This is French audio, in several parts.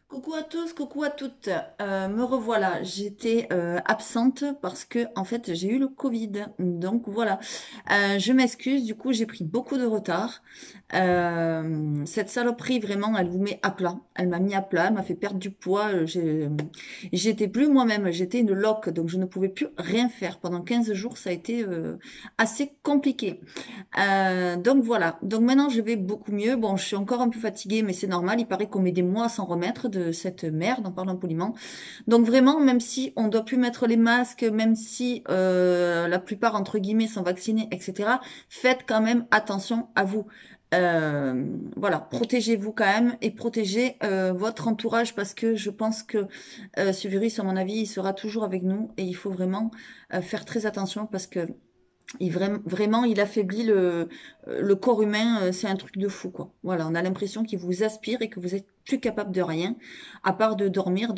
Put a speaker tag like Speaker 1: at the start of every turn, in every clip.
Speaker 1: Coucou à tous, coucou à toutes. Me revoilà. J'étais absente parce que en fait j'ai eu le Covid. Donc voilà. Je m'excuse. Du coup j'ai pris beaucoup de retard. Cette saloperie vraiment, elle vous met à plat. Elle m'a mis à plat. Elle m'a fait perdre du poids. J'étais plus moi-même. J'étais une loque. Donc je ne pouvais plus rien faire. Pendant 15 jours, ça a été assez compliqué. Donc voilà. Donc maintenant je vais beaucoup mieux. Bon, je suis encore un peu fatiguée, mais c'est normal. Il paraît qu'on met des mois à s'en remettre de cette merde, en parlant poliment. Donc vraiment, même si on doit plus mettre les masques, même si la plupart entre guillemets sont vaccinés, etc., faites quand même attention à vous. Voilà, protégez-vous quand même et protégez votre entourage parce que je pense que ce virus, à mon avis, il sera toujours avec nous et il faut vraiment faire très attention parce que vraiment, il affaiblit le corps humain. C'est un truc de fou, quoi. Voilà, on a l'impression qu'il vous aspire et que vous êtes plus capable de rien, à part de dormir,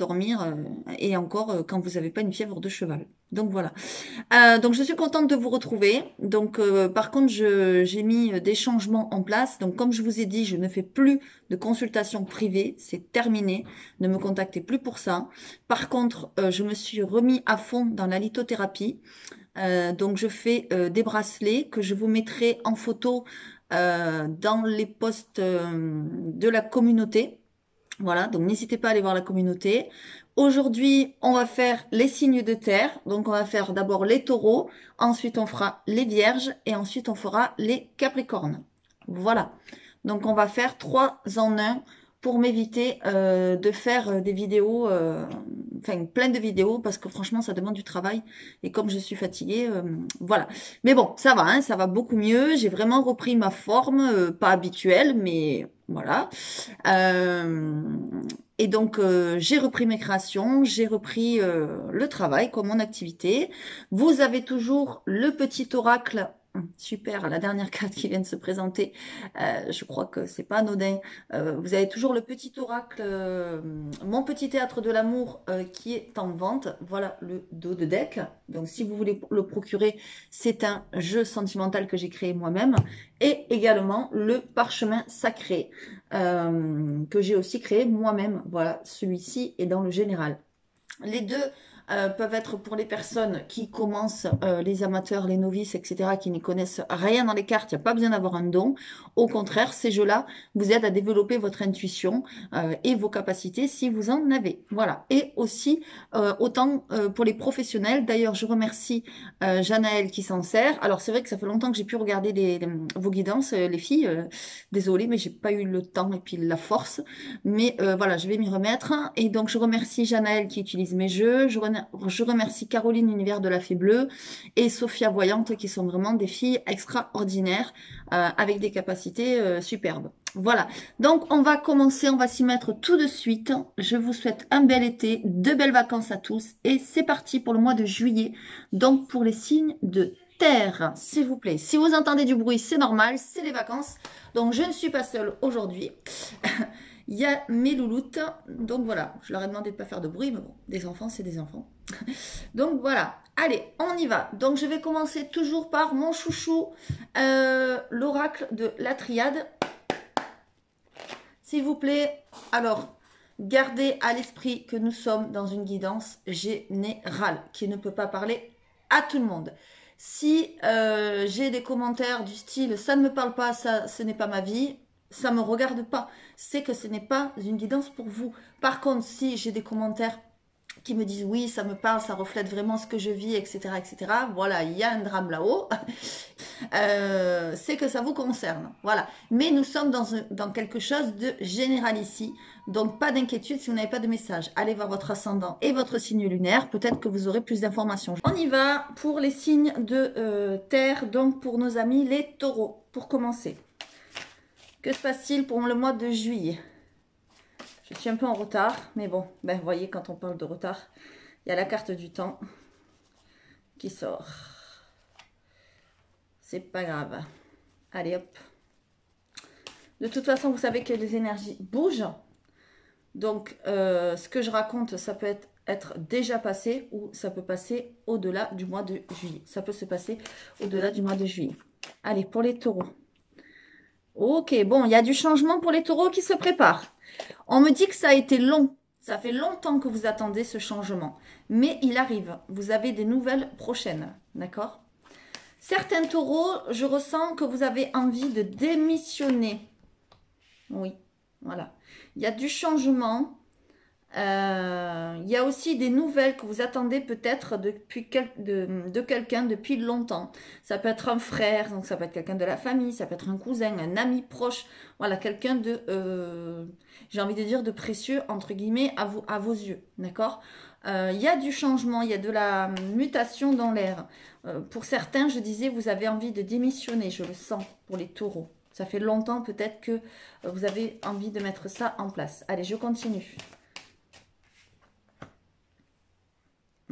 Speaker 1: et encore quand vous n'avez pas une fièvre de cheval. Donc voilà. Donc je suis contente de vous retrouver. Donc par contre, j'ai mis des changements en place. Donc comme je vous ai dit, je ne fais plus de consultation privée. C'est terminé. Ne me contactez plus pour ça. Par contre, je me suis remis à fond dans la lithothérapie. Donc je fais des bracelets que je vous mettrai en photo dans les posts de la communauté. Voilà, donc n'hésitez pas à aller voir la communauté. Aujourd'hui, on va faire les signes de terre. Donc on va faire d'abord les taureaux, ensuite on fera les vierges et ensuite on fera les capricornes. Voilà. Donc on va faire 3 en un pour m'éviter de faire des vidéos, enfin plein de vidéos parce que franchement ça demande du travail et comme je suis fatiguée, voilà. Mais bon, ça va, hein, ça va beaucoup mieux. J'ai vraiment repris ma forme, pas habituelle, mais voilà. Euh, et donc j'ai repris mes créations, j'ai repris le travail comme mon activité. Vous avez toujours le petit oracle. Super, la dernière carte qui vient de se présenter, je crois que c'est pas anodin. Vous avez toujours le petit oracle, mon petit théâtre de l'amour qui est en vente. Voilà le dos de deck. Donc si vous voulez le procurer, c'est un jeu sentimental que j'ai créé moi-même. Et également le parchemin sacré que j'ai aussi créé moi-même. Voilà, celui-ci est dans le général. Les deux peuvent être pour les personnes qui commencent, les amateurs, les novices, etc., qui n'y connaissent rien dans les cartes. Il n'y a pas besoin d'avoir un don. Au contraire, ces jeux-là vous aident à développer votre intuition et vos capacités si vous en avez. Voilà. Et aussi, autant pour les professionnels. D'ailleurs, je remercie Janaël qui s'en sert. Alors, c'est vrai que ça fait longtemps que j'ai pu regarder vos guidances, les filles. Désolée, mais j'ai pas eu le temps et puis la force. Mais voilà, je vais m'y remettre. Et donc, je remercie Janaël qui utilise mes jeux. Je remercie Caroline, Univers de la Fée Bleue, et Sophia Voyante, qui sont vraiment des filles extraordinaires, avec des capacités superbes. Voilà, donc on va commencer, on va s'y mettre tout de suite. Je vous souhaite un bel été, de belles vacances à tous. Et c'est parti pour le mois de juillet. Donc, pour les signes de terre, s'il vous plaît. Si vous entendez du bruit, c'est normal, c'est les vacances. Donc, je ne suis pas seule aujourd'hui. Il y a mes louloutes, donc voilà, je leur ai demandé de ne pas faire de bruit, mais bon, des enfants, c'est des enfants. Donc voilà, allez, on y va. Donc je vais commencer toujours par mon chouchou, l'oracle de la triade. S'il vous plaît, alors, gardez à l'esprit que nous sommes dans une guidance générale, qui ne peut pas parler à tout le monde. Si j'ai des commentaires du style « ça ne me parle pas, ça, ce n'est pas ma vie », ça ne me regarde pas. C'est que ce n'est pas une guidance pour vous. Par contre, si j'ai des commentaires qui me disent oui, ça me parle, ça reflète vraiment ce que je vis, etc., etc., voilà, il y a un drame là-haut, c'est que ça vous concerne. Voilà. Mais nous sommes dans quelque chose de général ici. Donc, pas d'inquiétude si vous n'avez pas de message. Allez voir votre ascendant et votre signe lunaire. Peut-être que vous aurez plus d'informations. On y va pour les signes de terre, donc pour nos amis les taureaux, pour commencer. Que se passe-t-il pour le mois de juillet? Je suis un peu en retard, mais bon, ben, vous voyez, quand on parle de retard, il y a la carte du temps qui sort. C'est pas grave. Allez, hop. De toute façon, vous savez que les énergies bougent. Donc, ce que je raconte, ça peut être déjà passé ou ça peut passer au-delà du mois de juillet. Ça peut se passer au-delà du mois de juillet. Allez, pour les taureaux. Ok, bon, il y a du changement pour les taureaux qui se préparent. On me dit que ça a été long Ça fait longtemps que vous attendez ce changement, mais il arrive. Vous avez des nouvelles prochaines, d'accord? Certains taureaux, je ressens que vous avez envie de démissionner. Oui, voilà. Il y a du changement. Il y a aussi des nouvelles que vous attendez peut-être de quelqu'un depuis longtemps. Ça peut être un frère, donc ça peut être quelqu'un de la famille, ça peut être un cousin, un ami proche. Voilà, quelqu'un de, j'ai envie de dire, de précieux, entre guillemets, à vos yeux. D'accord? Il y a du changement, il y a de la mutation dans l'air. Pour certains, je disais, vous avez envie de démissionner, je le sens, pour les taureaux. Ça fait longtemps peut-être que vous avez envie de mettre ça en place. Allez, je continue.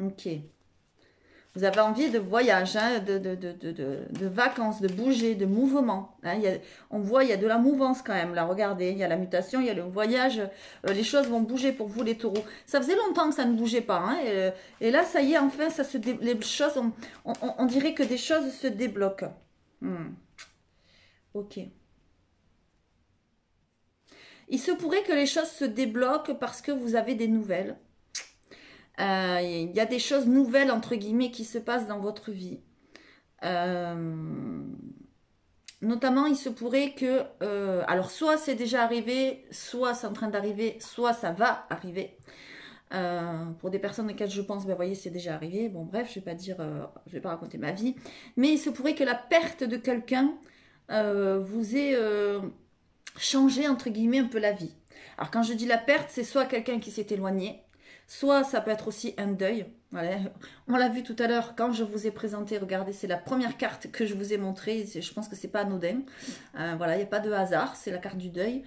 Speaker 1: Ok. Vous avez envie de voyage, hein, de vacances, de bouger, de mouvement. Hein. On voit, il y a de la mouvance quand même. Là, regardez, il y a la mutation, il y a le voyage. Les choses vont bouger pour vous, les taureaux. Ça faisait longtemps que ça ne bougeait pas. Hein, et là, ça y est, enfin, les choses, on dirait que des choses se débloquent. Ok. Il se pourrait que les choses se débloquent parce que vous avez des nouvelles. Il y a des choses nouvelles, entre guillemets, qui se passent dans votre vie. Notamment, il se pourrait que... alors, soit c'est déjà arrivé, soit c'est en train d'arriver, soit ça va arriver. Pour des personnes auxquelles je pense, ben, vous voyez, c'est déjà arrivé. Bon, bref, je vais pas dire... je vais pas raconter ma vie. Mais il se pourrait que la perte de quelqu'un vous ait changé, entre guillemets, un peu la vie. Alors, quand je dis la perte, c'est soit quelqu'un qui s'est éloigné, soit ça peut être aussi un deuil. Voilà. On l'a vu tout à l'heure quand je vous ai présenté. Regardez, c'est la première carte que je vous ai montrée. Je pense que c'est pas anodin. Voilà, il n'y a pas de hasard. C'est la carte du deuil.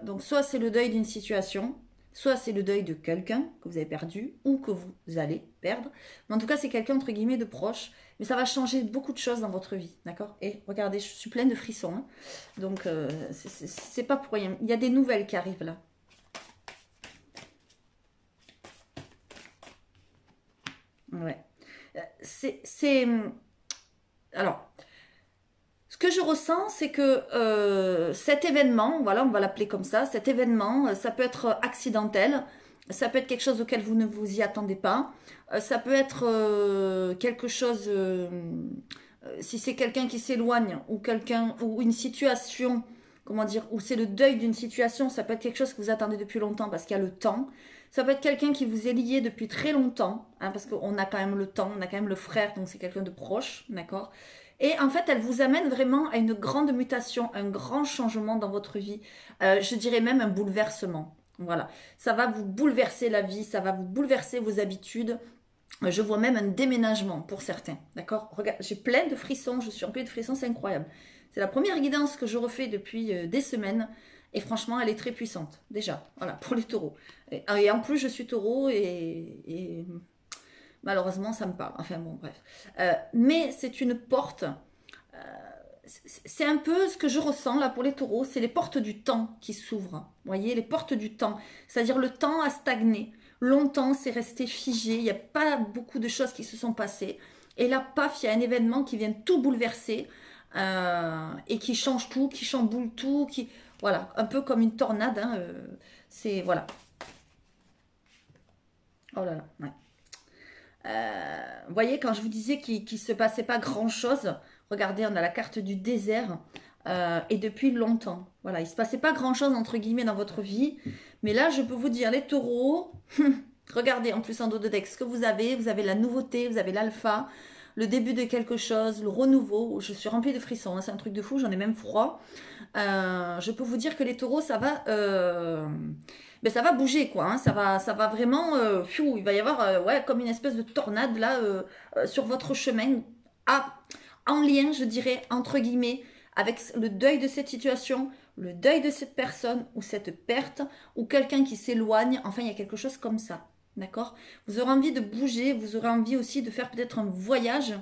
Speaker 1: Donc, soit c'est le deuil d'une situation, soit c'est le deuil de quelqu'un que vous avez perdu ou que vous allez perdre. Mais en tout cas, c'est quelqu'un entre guillemets de proche. Mais ça va changer beaucoup de choses dans votre vie. D'accord? Et regardez, je suis pleine de frissons. Hein. Donc, c'est pas pour rien. Il y a des nouvelles qui arrivent là. Ouais. Alors, ce que je ressens, c'est que cet événement, voilà, on va l'appeler comme ça, cet événement, ça peut être accidentel, ça peut être quelque chose auquel vous ne vous y attendez pas, ça peut être quelque chose, si c'est quelqu'un qui s'éloigne ou quelqu'un ou une situation, comment dire, ou c'est le deuil d'une situation, ça peut être quelque chose que vous attendez depuis longtemps parce qu'il y a le temps. Ça peut être quelqu'un qui vous est lié depuis très longtemps, hein, parce qu'on a quand même le temps, on a quand même le frère, donc c'est quelqu'un de proche, d'accord? Et en fait, elle vous amène vraiment à une grande mutation, un grand changement dans votre vie. Je dirais même un bouleversement. Voilà. Ça va vous bouleverser la vie, ça va vous bouleverser vos habitudes. Je vois même un déménagement pour certains. D'accord? Regarde, j'ai plein de frissons, je suis remplie de frissons, c'est incroyable. C'est la première guidance que je refais depuis des semaines. Et franchement, elle est très puissante, déjà. Voilà, pour les taureaux. Et en plus, je suis taureau et malheureusement, ça me parle. Enfin bon, bref. Mais c'est une porte. C'est un peu ce que je ressens là pour les taureaux. C'est les portes du temps qui s'ouvrent. Vous voyez, les portes du temps. C'est-à-dire le temps a stagné. Longtemps, c'est resté figé. Il n'y a pas beaucoup de choses qui se sont passées. Et là, paf, il y a un événement qui vient tout bouleverser. Et qui change tout, qui chamboule tout. Voilà, un peu comme une tornade. Hein, c'est... Voilà. Oh là là, ouais. Vous voyez, quand je vous disais qu'il ne se passait pas grand-chose, regardez, on a la carte du désert, et depuis longtemps. Voilà, il ne se passait pas grand-chose, entre guillemets, dans votre vie. Mais là, je peux vous dire, les taureaux, regardez, en plus en dos de deck, ce que vous avez la nouveauté, vous avez l'alpha, le début de quelque chose, le renouveau. Je suis remplie de frissons, hein, c'est un truc de fou, j'en ai même froid. Je peux vous dire que les taureaux, ça va bouger quoi. Hein, ça va vraiment. Il va y avoir ouais, comme une espèce de tornade là sur votre chemin, en lien, je dirais entre guillemets, avec le deuil de cette situation, le deuil de cette personne ou cette perte ou quelqu'un qui s'éloigne. Enfin, il y a quelque chose comme ça. D'accord? Vous aurez envie de bouger, vous aurez envie aussi de faire peut-être un voyage.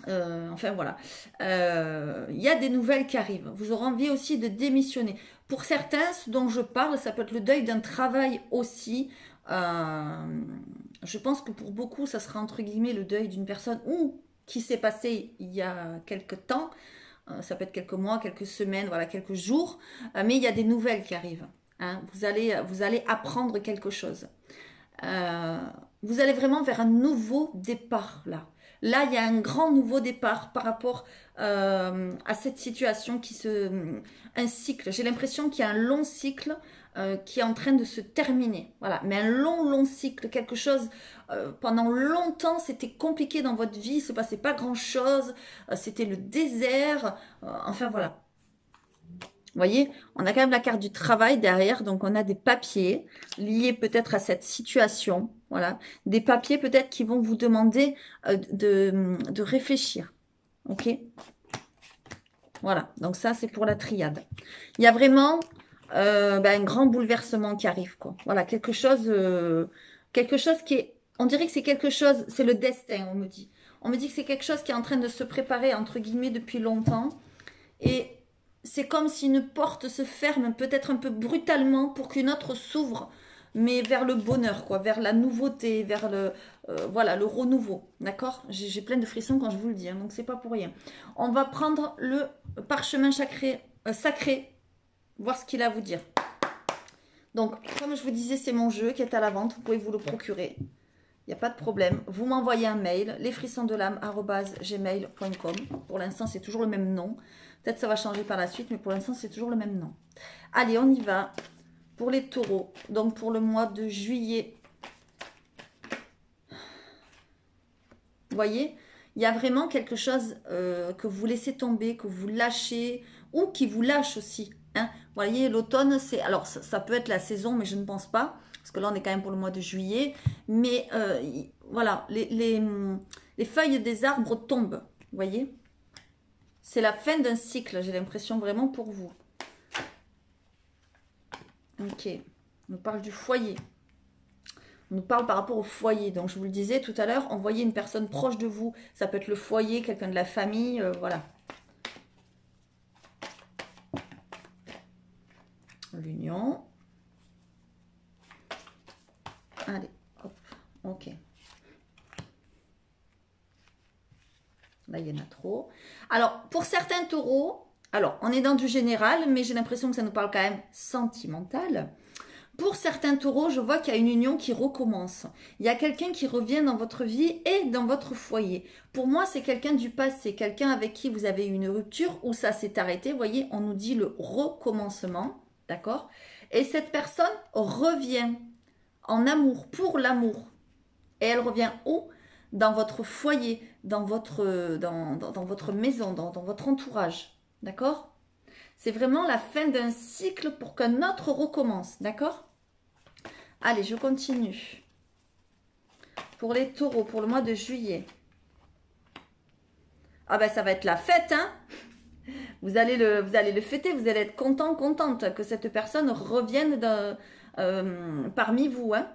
Speaker 1: Enfin voilà, il y a des nouvelles qui arrivent. Vous aurez envie aussi de démissionner. Pour certains, ce dont je parle, ça peut être le deuil d'un travail aussi. Je pense que pour beaucoup, ça sera entre guillemets le deuil d'une personne ou qui s'est passé il y a quelques temps. Ça peut être quelques mois, quelques semaines, voilà, quelques jours. Mais il y a des nouvelles qui arrivent. hein. Vous allez apprendre quelque chose. Vous allez vraiment vers un nouveau départ là. Là, il y a un grand nouveau départ par rapport à cette situation un cycle. J'ai l'impression qu'il y a un long cycle qui est en train de se terminer. Voilà, mais un long cycle, quelque chose. Pendant longtemps, c'était compliqué dans votre vie, il se passait pas grand-chose, c'était le désert. Enfin voilà. Vous voyez, on a quand même la carte du travail derrière, donc on a des papiers liés peut-être à cette situation. Voilà, des papiers peut-être qui vont vous demander de réfléchir. Ok. Voilà, donc ça c'est pour la triade. Il y a vraiment un grand bouleversement qui arrive, quoi. Voilà, quelque chose qui est, on dirait que c'est quelque chose, c'est le destin, on me dit. On me dit que c'est quelque chose qui est en train de se préparer entre guillemets depuis longtemps. Et c'est comme si une porte se ferme peut-être un peu brutalement pour qu'une autre s'ouvre, mais vers le bonheur, quoi, vers la nouveauté, vers voilà, le renouveau. D'accord? J'ai plein de frissons quand je vous le dis, hein, donc c'est pas pour rien. On va prendre le parchemin sacré, voir ce qu'il a à vous dire. Donc, comme je vous disais, c'est mon jeu qui est à la vente. Vous pouvez vous le procurer. Il n'y a pas de problème. Vous m'envoyez un mail, lesfrissonsdelame@gmail.com. Pour l'instant, c'est toujours le même nom. Peut-être ça va changer par la suite, mais pour l'instant, c'est toujours le même nom. Allez, on y va. Pour les taureaux, donc pour le mois de juillet. Vous voyez, il y a vraiment quelque chose que vous laissez tomber, que vous lâchez, ou qui vous lâche aussi. Hein. Vous voyez, l'automne, c'est... Alors, ça peut être la saison, mais je ne pense pas. Parce que là, on est quand même pour le mois de juillet. Mais voilà, les feuilles des arbres tombent. Vous voyez? C'est la fin d'un cycle, j'ai l'impression vraiment pour vous. Ok. On nous parle du foyer. On nous parle par rapport au foyer. Donc, je vous le disais tout à l'heure, envoyez une personne proche de vous. Ça peut être le foyer, quelqu'un de la famille, voilà. L'union. Allez, hop, ok. Là, il y en a trop. Alors, pour certains taureaux, alors, on est dans du général, mais j'ai l'impression que ça nous parle quand même sentimental. Pour certains taureaux, je vois qu'il y a une union qui recommence. Il y a quelqu'un qui revient dans votre vie et dans votre foyer. Pour moi, c'est quelqu'un du passé, quelqu'un avec qui vous avez eu une rupture ou ça s'est arrêté. Vous voyez, on nous dit le recommencement, d'accord? Et cette personne revient en amour, pour l'amour. Et elle revient où? Dans votre foyer, dans votre maison, dans votre entourage. D'accord? C'est vraiment la fin d'un cycle pour qu'un autre recommence. D'accord? Allez, je continue. Pour les taureaux, pour le mois de juillet. Ah ben, ça va être la fête, hein? Vous allez le fêter, vous allez être content, contente que cette personne revienne parmi vous, hein?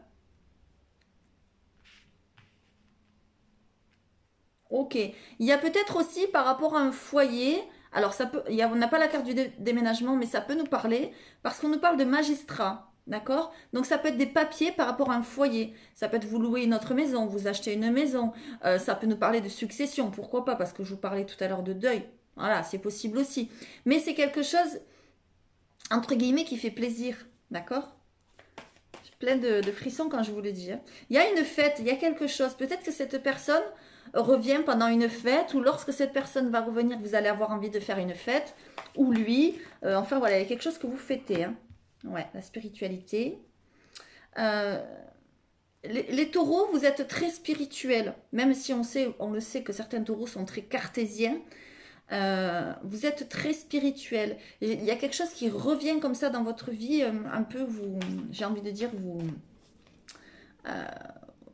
Speaker 1: Ok. Il y a peut-être aussi par rapport à un foyer, alors ça peut, on n'a pas la carte du déménagement, mais ça peut nous parler, parce qu'on nous parle de magistrat, d'accord? Donc ça peut être des papiers par rapport à un foyer. Ça peut être vous louer une autre maison, vous achetez une maison. Ça peut nous parler de succession, pourquoi pas? Parce que je vous parlais tout à l'heure de deuil. Voilà, c'est possible aussi. Mais c'est quelque chose, entre guillemets, qui fait plaisir, d'accord? J'ai plein de frissons quand je vous le dis, hein. Il y a une fête, il y a quelque chose. Peut-être que cette personne revient pendant une fête ou lorsque cette personne va revenir, vous allez avoir envie de faire une fête ou lui. Enfin voilà, il y a quelque chose que vous fêtez. Hein. Ouais, la spiritualité. Les taureaux, vous êtes très spirituels, même si on le sait que certains taureaux sont très cartésiens. Vous êtes très spirituel. Il y a quelque chose qui revient comme ça dans votre vie, un peu, j'ai envie de dire,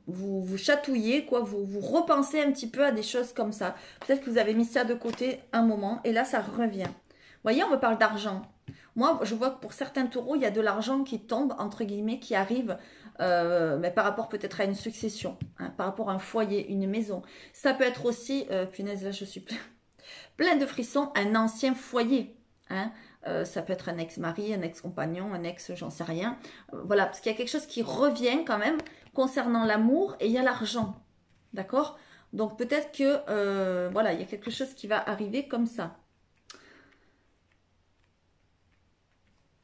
Speaker 1: vous chatouillez, quoi, vous repensez un petit peu à des choses comme ça. Peut-être que vous avez mis ça de côté un moment et là, ça revient. Vous voyez, on me parle d'argent. Moi, je vois que pour certains taureaux, il y a de l'argent qui tombe, entre guillemets, qui arrive mais par rapport peut-être à une succession, hein, par rapport à un foyer, une maison. Ça peut être aussi, punaise, là, je suis plein de frissons, un ancien foyer. Hein. Ça peut être un ex-mari, un ex-compagnon, un ex, j'en sais rien. Voilà, parce qu'il y a quelque chose qui revient quand même concernant l'amour et il y a l'argent. D'accord? Donc peut-être que, voilà, il y a quelque chose qui va arriver comme ça.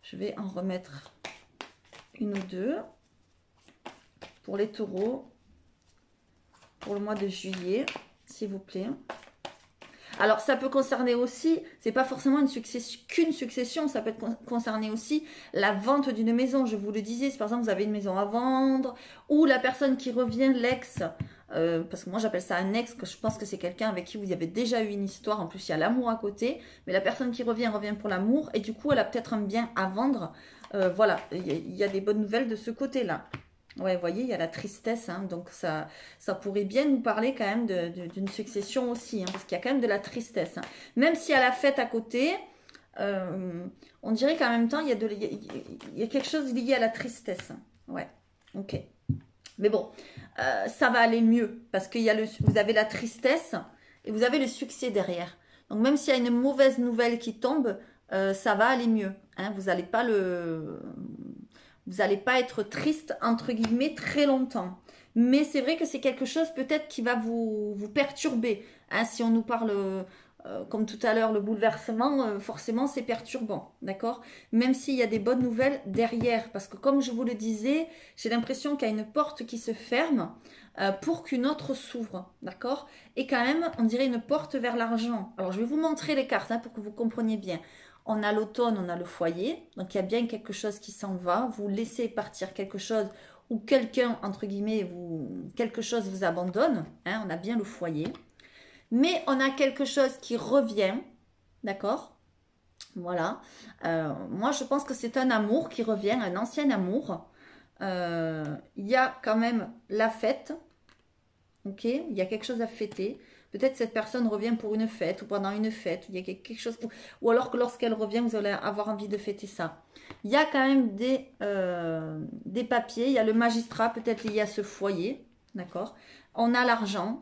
Speaker 1: Je vais en remettre Une ou deux. Pour les taureaux. Pour le mois de juillet, s'il vous plaît. Alors, ça peut concerner aussi, c'est pas forcément qu'une succession, ça peut concerner aussi la vente d'une maison. Je vous le disais, si par exemple vous avez une maison à vendre, ou la personne qui revient, l'ex, parce que moi j'appelle ça un ex, que je pense que c'est quelqu'un avec qui vous avez déjà eu une histoire, en plus il y a l'amour à côté, mais la personne qui revient pour l'amour, et du coup elle a peut-être un bien à vendre. Voilà, il y a des bonnes nouvelles de ce côté-là. Ouais, vous voyez, il y a la tristesse, hein, donc ça pourrait bien nous parler quand même d'une succession aussi, hein, parce qu'il y a quand même de la tristesse. Hein. Même s'il y a la fête à côté, on dirait qu'en même temps, il y a quelque chose lié à la tristesse. Ouais, ok. Mais bon, ça va aller mieux, parce que vous avez la tristesse et vous avez le succès derrière. Donc même s'il y a une mauvaise nouvelle qui tombe, ça va aller mieux. Hein, vous n'allez pas être triste, entre guillemets, très longtemps. Mais c'est vrai que c'est quelque chose peut-être qui va vous perturber. Hein, si on nous parle, comme tout à l'heure, le bouleversement, forcément c'est perturbant. D'accord? Même s'il y a des bonnes nouvelles derrière. Parce que comme je vous le disais, j'ai l'impression qu'il y a une porte qui se ferme pour qu'une autre s'ouvre. D'accord? Et quand même, on dirait une porte vers l'argent. Alors je vais vous montrer les cartes hein, pour que vous compreniez bien. On a l'automne, on a le foyer. Donc, il y a bien quelque chose qui s'en va. Vous laissez partir quelque chose ou quelqu'un, entre guillemets, quelque chose vous abandonne. Hein, on a bien le foyer. Mais on a quelque chose qui revient. D'accord? Voilà. Moi, je pense que c'est un amour qui revient, un ancien amour. Il y a quand même la fête. Ok? Il y a quelque chose à fêter. Peut-être cette personne revient pour une fête ou pendant une fête. Il y a quelque chose. Ou alors que lorsqu'elle revient, vous allez avoir envie de fêter ça. Il y a quand même des papiers. Il y a le magistrat peut-être lié à ce foyer. D'accord? On a l'argent.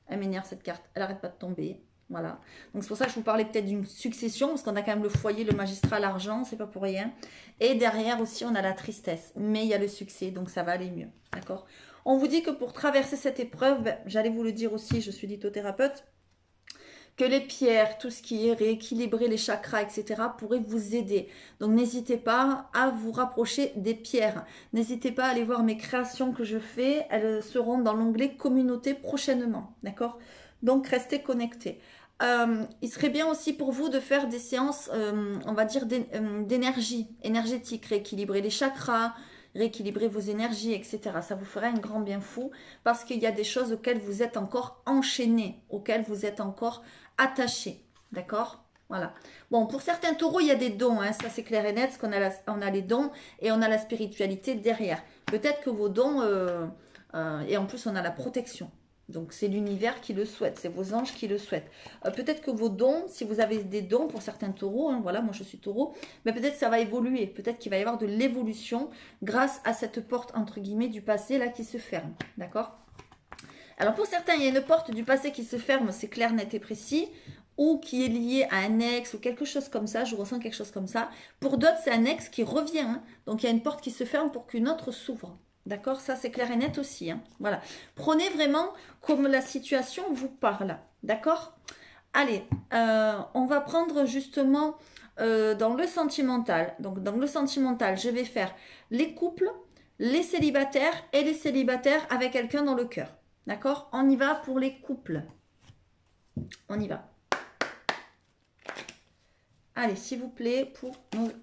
Speaker 1: Elle m'énerve cette carte. Elle n'arrête pas de tomber. Voilà. Donc c'est pour ça que je vous parlais peut-être d'une succession. Parce qu'on a quand même le foyer, le magistrat, l'argent. C'est pas pour rien. Et derrière aussi, on a la tristesse. Mais il y a le succès. Donc ça va aller mieux. D'accord? On vous dit que pour traverser cette épreuve, j'allais vous le dire aussi, je suis lithothérapeute, que les pierres, tout ce qui est rééquilibrer les chakras, etc., pourraient vous aider. Donc n'hésitez pas à vous rapprocher des pierres. N'hésitez pas à aller voir mes créations que je fais. Elles seront dans l'onglet communauté prochainement. D'accord? Donc restez connectés. Il serait bien aussi pour vous de faire des séances, on va dire, d'énergie, énergétique, rééquilibrer les chakras, rééquilibrer vos énergies, etc. Ça vous fera un grand bien fou parce qu'il y a des choses auxquelles vous êtes encore enchaîné, auxquelles vous êtes encore attaché. D'accord? Voilà. Bon, pour certains taureaux, il y a des dons, hein, ça c'est clair et net, parce qu'on a, on a les dons et on a la spiritualité derrière. Peut-être que vos dons, et en plus on a la protection. Donc c'est l'univers qui le souhaite, c'est vos anges qui le souhaitent. Peut-être que vos dons, si vous avez des dons pour certains taureaux, hein, voilà, moi je suis taureau, mais peut-être que ça va évoluer, peut-être qu'il va y avoir de l'évolution grâce à cette porte entre guillemets du passé là qui se ferme, d'accord? Alors pour certains, il y a une porte du passé qui se ferme, c'est clair, net et précis, ou qui est lié à un ex ou quelque chose comme ça, je ressens quelque chose comme ça. Pour d'autres, c'est un ex qui revient, hein, donc il y a une porte qui se ferme pour qu'une autre s'ouvre. D'accord? Ça, c'est clair et net aussi. Hein. Voilà. Prenez vraiment comme la situation vous parle. D'accord? Allez, on va prendre justement dans le sentimental. Donc, dans le sentimental, je vais faire les couples, les célibataires et les célibataires avec quelqu'un dans le cœur. D'accord? On y va pour les couples. On y va. Allez, s'il vous plaît, pour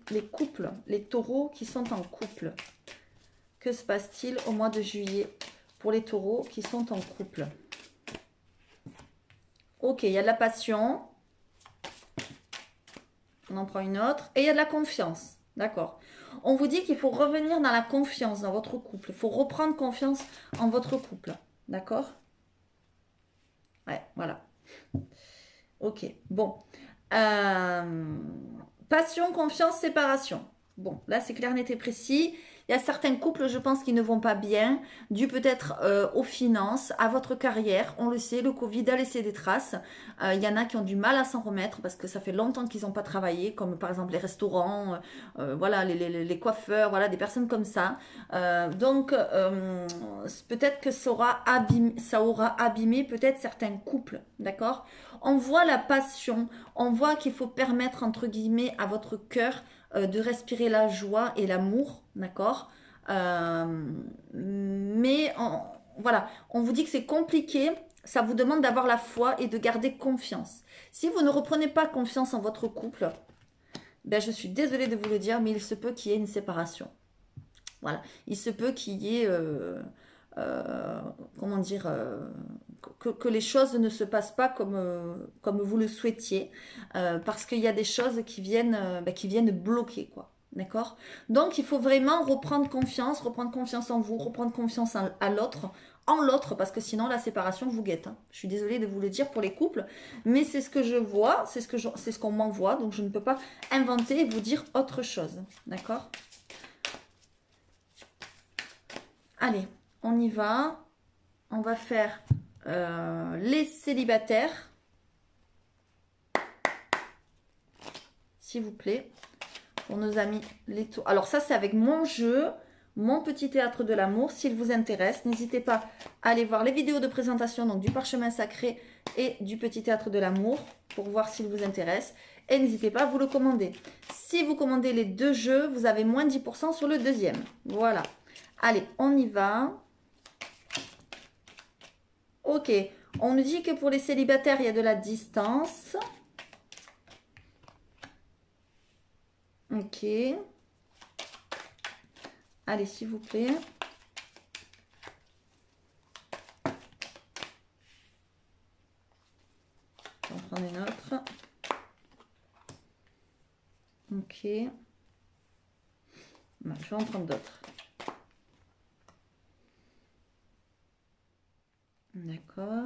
Speaker 1: les couples, les taureaux qui sont en couple. Que se passe-t-il au mois de juillet pour les taureaux qui sont en couple? Ok, il y a de la passion. On en prend une autre. Et il y a de la confiance. D'accord. On vous dit qu'il faut revenir dans la confiance dans votre couple. Il faut reprendre confiance en votre couple. D'accord? Ouais, voilà. Ok, bon. Passion, confiance, séparation. Bon, là c'est clair, net et précis. Il y a certains couples, je pense, qui ne vont pas bien, dû peut-être aux finances, à votre carrière. On le sait, le Covid a laissé des traces. Il y en a qui ont du mal à s'en remettre parce que ça fait longtemps qu'ils n'ont pas travaillé, comme par exemple les restaurants, voilà, les coiffeurs, voilà, des personnes comme ça. Donc, peut-être que ça aura abîmé peut-être certains couples, d'accord? On voit la passion, on voit qu'il faut permettre, entre guillemets, à votre cœur de respirer la joie et l'amour, d'accord? Mais voilà, on vous dit que c'est compliqué. Ça vous demande d'avoir la foi et de garder confiance. Si vous ne reprenez pas confiance en votre couple, ben je suis désolée de vous le dire, mais il se peut qu'il y ait une séparation. Voilà, il se peut qu'il y ait, comment dire, que les choses ne se passent pas comme vous le souhaitiez, parce qu'il y a des choses qui viennent bloquer, quoi. D'accord? Donc, il faut vraiment reprendre confiance en vous, reprendre confiance en l'autre, parce que sinon la séparation vous guette, hein. Je suis désolée de vous le dire pour les couples, mais c'est ce que je vois, c'est ce qu'on m'envoie, donc je ne peux pas inventer et vous dire autre chose. D'accord? Allez, on y va. On va faire les célibataires, s'il vous plaît, pour nos amis les tours. Alors ça, c'est avec mon jeu, mon petit théâtre de l'amour. S'il vous intéresse, n'hésitez pas à aller voir les vidéos de présentation donc du parchemin sacré et du petit théâtre de l'amour pour voir s'il vous intéresse. Et n'hésitez pas à vous le commander. Si vous commandez les deux jeux, vous avez moins 10% sur le deuxième. Voilà. Allez, on y va. Ok, on nous dit que pour les célibataires, il y a de la distance. Ok. Allez, s'il vous plaît. On va prendre une autre. Ok. Bon, je vais en prendre d'autres. D'accord.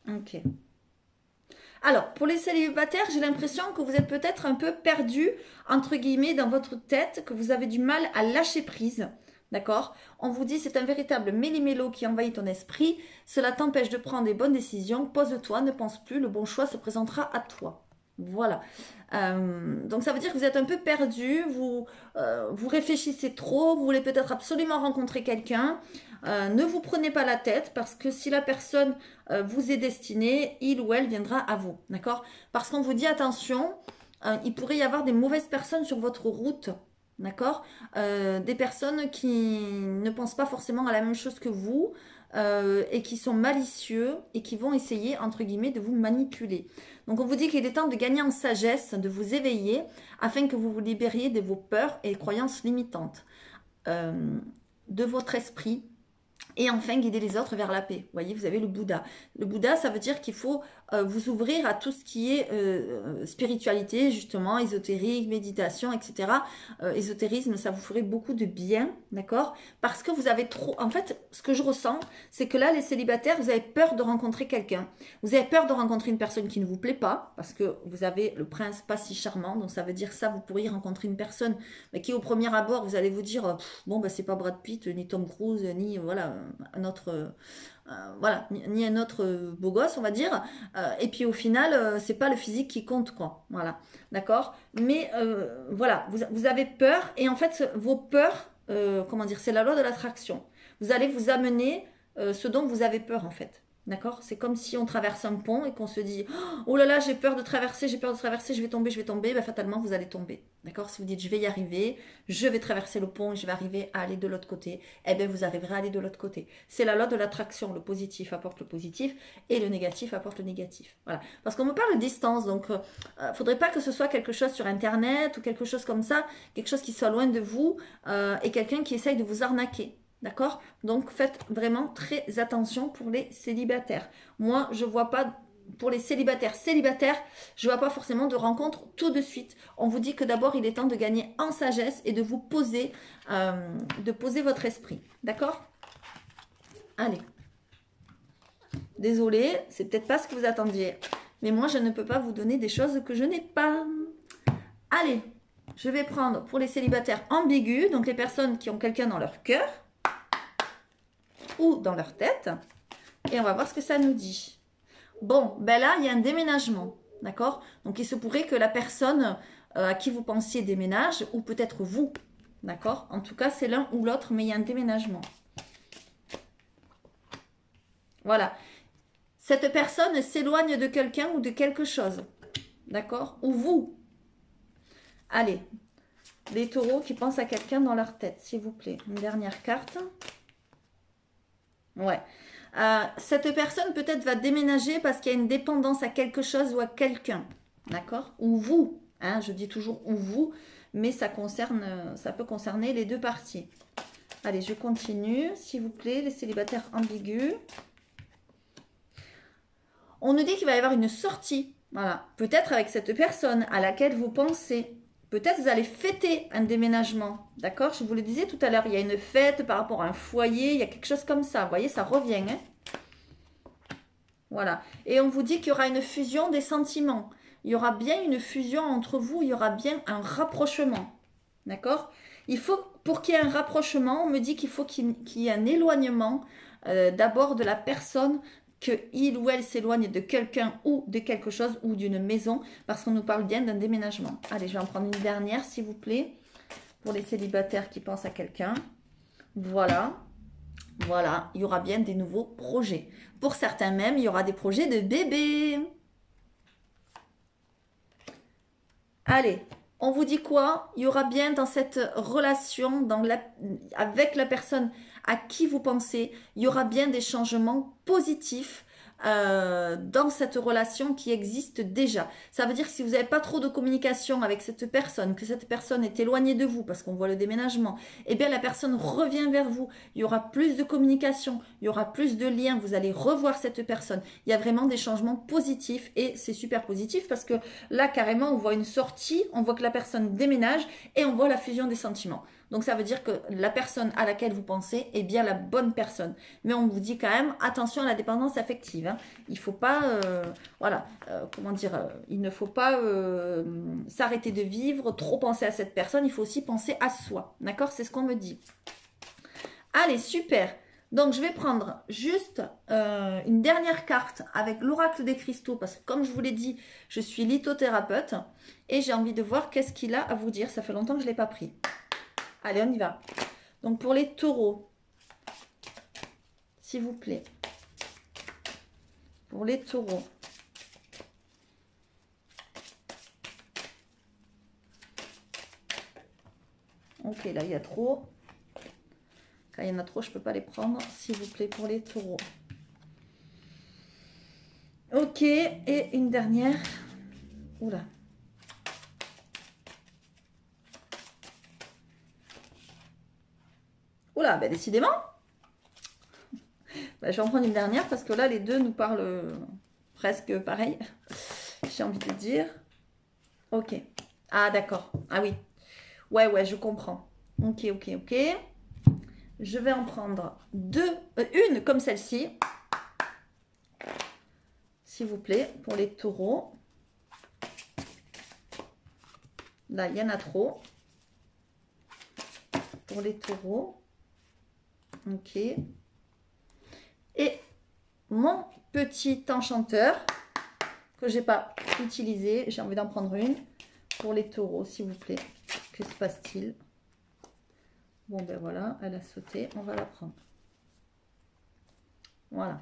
Speaker 1: Ok. Alors, pour les célibataires, j'ai l'impression que vous êtes peut-être un peu perdu, entre guillemets, dans votre tête, que vous avez du mal à lâcher prise. D'accord? On vous dit c'est un véritable méli-mélo qui envahit ton esprit. Cela t'empêche de prendre des bonnes décisions. Pose-toi, ne pense plus, le bon choix se présentera à toi. Voilà. Donc ça veut dire que vous êtes un peu perdu, vous réfléchissez trop, vous voulez peut-être absolument rencontrer quelqu'un. Ne vous prenez pas la tête parce que si la personne vous est destinée, il ou elle viendra à vous. D'accord? Parce qu'on vous dit attention, il pourrait y avoir des mauvaises personnes sur votre route. D'accord? Des personnes qui ne pensent pas forcément à la même chose que vous et qui sont malicieux et qui vont essayer, entre guillemets, de vous manipuler. Donc on vous dit qu'il est temps de gagner en sagesse, de vous éveiller afin que vous vous libériez de vos peurs et croyances limitantes, euh, de votre esprit, et enfin guider les autres vers la paix. Vous voyez, vous avez le Bouddha. Le Bouddha, ça veut dire qu'il faut vous ouvrir à tout ce qui est spiritualité, justement, ésotérique, méditation, etc. Ésotérisme, ça vous ferait beaucoup de bien, d'accord? Parce que vous avez trop... En fait, ce que je ressens, c'est que là, les célibataires, vous avez peur de rencontrer quelqu'un. Vous avez peur de rencontrer une personne qui ne vous plaît pas, parce que vous avez le prince pas si charmant, donc ça veut dire ça, vous pourriez rencontrer une personne mais qui, au premier abord, vous allez vous dire, bon, bah, c'est pas Brad Pitt, ni Tom Cruise, ni, voilà, un autre, voilà, ni un autre beau gosse, on va dire. Et puis au final, c'est pas le physique qui compte, quoi. Voilà, d'accord. Mais voilà, vous avez peur et en fait, vos peurs, comment dire, c'est la loi de l'attraction. Vous allez vous amener ce dont vous avez peur, en fait. D'accord? C'est comme si on traverse un pont et qu'on se dit oh là là, j'ai peur de traverser, je vais tomber. Ben, fatalement, vous allez tomber. D'accord? Si vous dites je vais y arriver, je vais traverser le pont et je vais arriver à aller de l'autre côté, eh bien, vous arriverez à aller de l'autre côté. C'est la loi de l'attraction. Le positif apporte le positif et le négatif apporte le négatif. Voilà. Parce qu'on me parle de distance, donc faudrait pas que ce soit quelque chose sur Internet ou quelque chose comme ça, quelque chose qui soit loin de vous et quelqu'un qui essaye de vous arnaquer. D'accord? Donc faites vraiment très attention pour les célibataires. Moi, je vois pas pour les célibataires, je vois pas forcément de rencontre tout de suite. On vous dit que d'abord, il est temps de gagner en sagesse et de vous poser, de poser votre esprit. D'accord? Allez. Désolée, c'est peut-être pas ce que vous attendiez. Mais moi, je ne peux pas vous donner des choses que je n'ai pas. Allez, je vais prendre pour les célibataires ambigus, donc les personnes qui ont quelqu'un dans leur cœur ou dans leur tête. Et on va voir ce que ça nous dit. Bon, ben là, il y a un déménagement. D'accord? Donc, il se pourrait que la personne à qui vous pensiez déménage, ou peut-être vous. D'accord? En tout cas, c'est l'un ou l'autre, mais il y a un déménagement. Voilà. Cette personne s'éloigne de quelqu'un ou de quelque chose. D'accord? Ou vous. Allez, les taureaux qui pensent à quelqu'un dans leur tête, s'il vous plaît. Une dernière carte. Ouais. Cette personne peut-être va déménager parce qu'il y a une dépendance à quelque chose ou à quelqu'un. D'accord? Ou vous. Hein, je dis toujours ou vous, mais ça peut concerner les deux parties. Allez, je continue, s'il vous plaît, les célibataires ambigus. On nous dit qu'il va y avoir une sortie. Voilà. Peut-être avec cette personne à laquelle vous pensez. Peut-être vous allez fêter un déménagement. D'accord? Je vous le disais tout à l'heure, il y a une fête par rapport à un foyer, il y a quelque chose comme ça. Vous voyez, ça revient. Hein? Voilà. Et on vous dit qu'il y aura une fusion des sentiments. Il y aura bien une fusion entre vous, il y aura bien un rapprochement. D'accord? Il faut, pour qu'il y ait un rapprochement, on me dit qu'il faut qu'il y ait un éloignement d'abord de la personne, que il ou elle s'éloigne de quelqu'un ou de quelque chose ou d'une maison, parce qu'on nous parle bien d'un déménagement. Allez, je vais en prendre une dernière, s'il vous plaît, pour les célibataires qui pensent à quelqu'un. Voilà. Voilà, il y aura bien des nouveaux projets. Pour certains même, il y aura des projets de bébé. Allez, on vous dit quoi? Il y aura bien dans cette relation, avec la personne à qui vous pensez, il y aura bien des changements positifs dans cette relation qui existe déjà. Ça veut dire que si vous n'avez pas trop de communication avec cette personne, que cette personne est éloignée de vous parce qu'on voit le déménagement, eh bien la personne revient vers vous. Il y aura plus de communication, il y aura plus de liens, vous allez revoir cette personne. Il y a vraiment des changements positifs et c'est super positif parce que là carrément on voit une sortie, on voit que la personne déménage et on voit la fusion des sentiments. Donc ça veut dire que la personne à laquelle vous pensez est bien la bonne personne. Mais on vous dit quand même, attention à la dépendance affective. Hein. Il ne faut pas, il ne faut pas s'arrêter de vivre, trop penser à cette personne. Il faut aussi penser à soi. D'accord? C'est ce qu'on me dit. Allez, super. Donc je vais prendre juste une dernière carte avec l'oracle des cristaux. Parce que comme je vous l'ai dit, je suis lithothérapeute. Et j'ai envie de voir qu'est-ce qu'il a à vous dire. Ça fait longtemps que je ne l'ai pas pris. Allez, on y va. Donc, pour les taureaux, s'il vous plaît. Pour les taureaux. Ok, là, il y a trop. Quand il y en a trop, je ne peux pas les prendre. S'il vous plaît, pour les taureaux. Ok, et une dernière. Oula. Oula, ben décidément. Ben, je vais en prendre une dernière parce que là, les deux nous parlent presque pareil. J'ai envie de dire. Ok. Ah, d'accord. Ah oui. Ouais, je comprends. Ok. Je vais en prendre une comme celle-ci. S'il vous plaît, pour les taureaux. Là, il y en a trop. Pour les taureaux. Ok. Et mon petit enchanteur, que je n'ai pas utilisé, j'ai envie d'en prendre une. Pour les taureaux, s'il vous plaît. Que se passe-t-il? Bon, ben voilà, elle a sauté. On va la prendre. Voilà.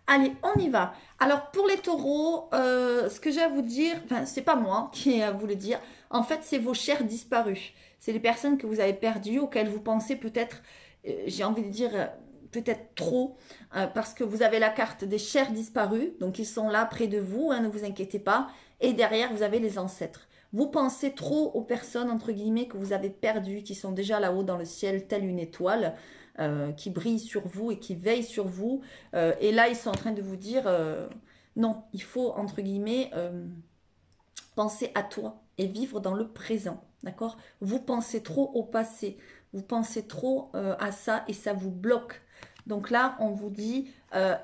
Speaker 1: Allez, on y va. Alors, pour les taureaux, ce que j'ai à vous dire, enfin, c'est pas moi qui ai à vous le dire. En fait, c'est vos chers disparus. C'est les personnes que vous avez perdues, auxquelles vous pensez peut-être, j'ai envie de dire, peut-être trop, parce que vous avez la carte des chers disparus. Donc, ils sont là près de vous, hein, ne vous inquiétez pas. Et derrière, vous avez les ancêtres. Vous pensez trop aux personnes, entre guillemets, que vous avez perdues, qui sont déjà là-haut dans le ciel, telle une étoile. Qui brillent sur vous et qui veillent sur vous. Et là, ils sont en train de vous dire, non, il faut, entre guillemets, penser à toi et vivre dans le présent. D'accord? Vous pensez trop au passé. Vous pensez trop à ça et ça vous bloque. Donc là, on vous dit,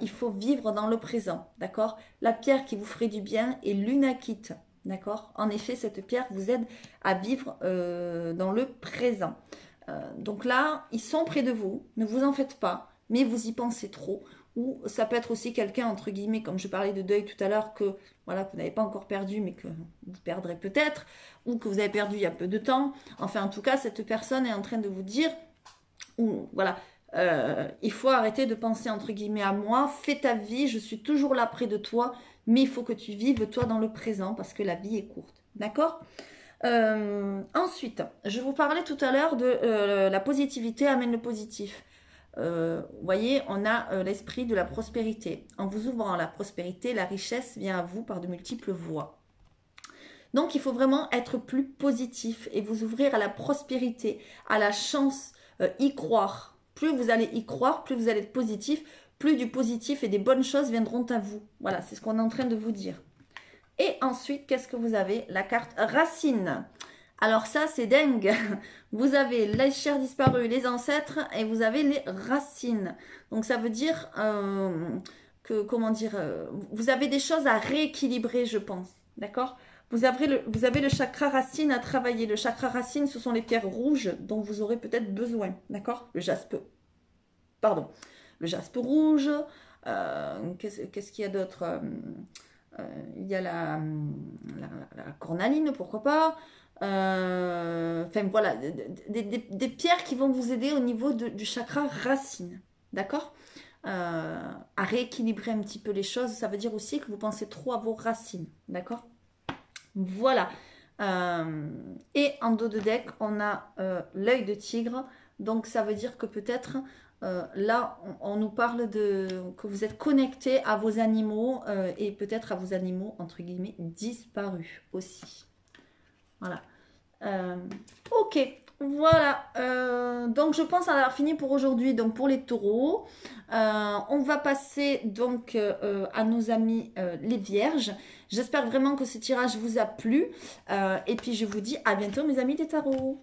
Speaker 1: il faut vivre dans le présent. D'accord? La pierre qui vous ferait du bien est l'unakite. D'accord? En effet, cette pierre vous aide à vivre dans le présent. Donc là, ils sont près de vous, ne vous en faites pas, mais vous y pensez trop. Ou ça peut être aussi quelqu'un, entre guillemets, comme je parlais de deuil tout à l'heure, que voilà, que vous n'avez pas encore perdu, mais que vous perdrez peut-être, ou que vous avez perdu il y a peu de temps. Enfin, en tout cas, cette personne est en train de vous dire, ou voilà, il faut arrêter de penser, entre guillemets, à moi, fais ta vie, je suis toujours là près de toi, mais il faut que tu vives, toi, dans le présent, parce que la vie est courte. D'accord ? Ensuite, je vous parlais tout à l'heure de la positivité amène le positif. Vous voyez, on a l'esprit de la prospérité. En vous ouvrant à la prospérité, la richesse vient à vous par de multiples voies. Donc, il faut vraiment être plus positif et vous ouvrir à la prospérité, à la chance, y croire. Plus vous allez y croire, plus vous allez être positif, plus du positif et des bonnes choses viendront à vous. Voilà, c'est ce qu'on est en train de vous dire. Et ensuite, qu'est-ce que vous avez? La carte racine. Alors ça, c'est dingue. Vous avez les chers disparus, les ancêtres, et vous avez les racines. Donc ça veut dire que, comment dire, vous avez des choses à rééquilibrer, je pense. D'accord? Vous avez le chakra racine à travailler. Le chakra racine, ce sont les pierres rouges dont vous aurez peut-être besoin. D'accord? Le jaspe. Pardon. Le jaspe rouge. Qu'est-ce qu'il y a d'autre? Il y a la cornaline, pourquoi pas. Enfin voilà, des pierres qui vont vous aider au niveau du chakra racine. D'accord? À rééquilibrer un petit peu les choses. Ça veut dire aussi que vous pensez trop à vos racines. D'accord? Voilà. Et en dos de deck, on a l'œil de tigre. Donc ça veut dire que peut-être là, on nous parle que vous êtes connecté à vos animaux et peut-être à vos animaux, entre guillemets, disparus aussi. Voilà. Ok, voilà. Donc, je pense en avoir fini pour aujourd'hui. Donc, pour les taureaux, on va passer donc à nos amis les vierges. J'espère vraiment que ce tirage vous a plu. Et puis, je vous dis à bientôt, mes amis des tarots.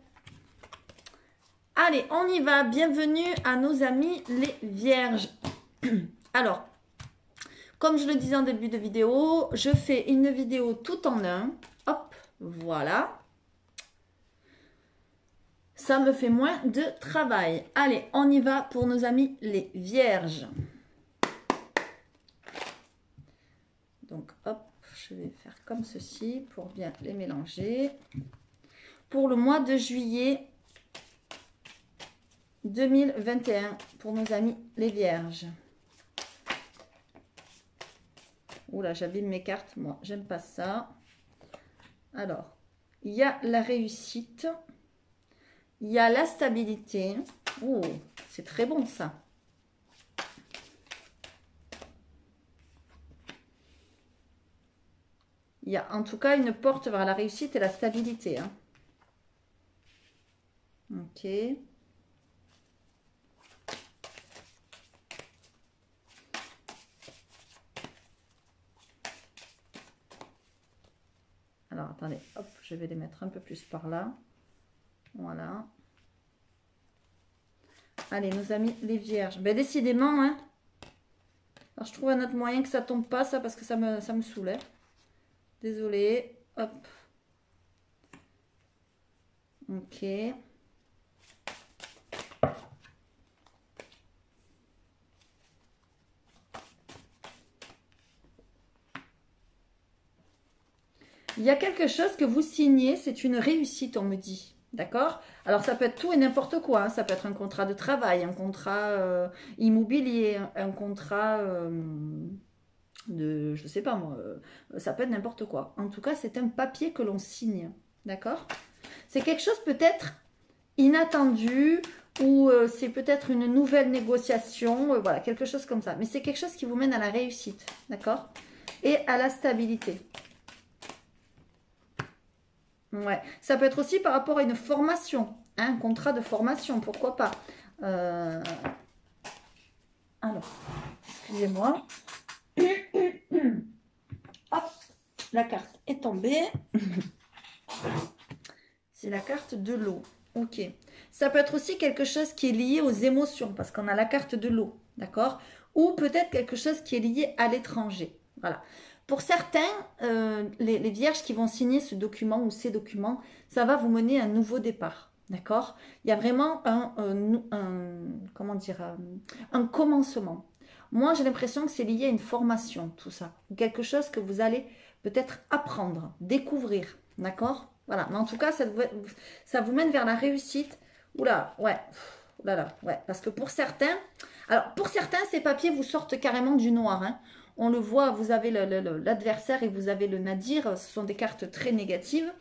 Speaker 1: Allez, on y va. Bienvenue à nos amis les vierges. Alors, comme je le disais en début de vidéo, je fais une vidéo tout en un. Hop, voilà. Ça me fait moins de travail. Allez, on y va pour nos amis les vierges. Donc, hop, je vais faire comme ceci pour bien les mélanger. Pour le mois de juillet 2021, pour nos amis les vierges. Oula, j'abîme mes cartes. Moi, j'aime pas ça. Alors, il y a la réussite. Il y a la stabilité. Oh, c'est très bon ça. Il y a en tout cas une porte vers la réussite et la stabilité. Hein. Ok. Alors, attendez, hop, je vais les mettre un peu plus par là. Voilà. Allez, nos amis les vierges. Ben, décidément, hein. Alors, je trouve un autre moyen que ça tombe pas, ça, parce que ça me saoule. Désolée. Hop. Ok. Il y a quelque chose que vous signez, c'est une réussite, on me dit. D'accord? Alors, ça peut être tout et n'importe quoi. Hein. Ça peut être un contrat de travail, un contrat immobilier, un contrat de, je sais pas moi, ça peut être n'importe quoi. En tout cas, c'est un papier que l'on signe. D'accord? C'est quelque chose peut-être inattendu ou c'est peut-être une nouvelle négociation. Voilà, quelque chose comme ça. Mais c'est quelque chose qui vous mène à la réussite. D'accord? Et à la stabilité. Ouais, ça peut être aussi par rapport à une formation, hein, un contrat de formation, pourquoi pas. Alors, excusez-moi. Hop, la carte est tombée. C'est la carte de l'eau. Ok. Ça peut être aussi quelque chose qui est lié aux émotions, parce qu'on a la carte de l'eau, d'accord? Ou peut-être quelque chose qui est lié à l'étranger. Voilà. Pour certains, les vierges qui vont signer ce document ou ces documents, ça va vous mener à un nouveau départ. D'accord? Il y a vraiment comment dire, un commencement. Moi, j'ai l'impression que c'est lié à une formation, tout ça. Quelque chose que vous allez peut-être apprendre, découvrir. D'accord? Voilà. Mais en tout cas, ça vous mène vers la réussite. Oula, ouais. Oula, ouais. Parce que pour certains, alors pour certains, ces papiers vous sortent carrément du noir. Hein. On le voit, vous avez l'adversaire et vous avez le nadir. Ce sont des cartes très négatives.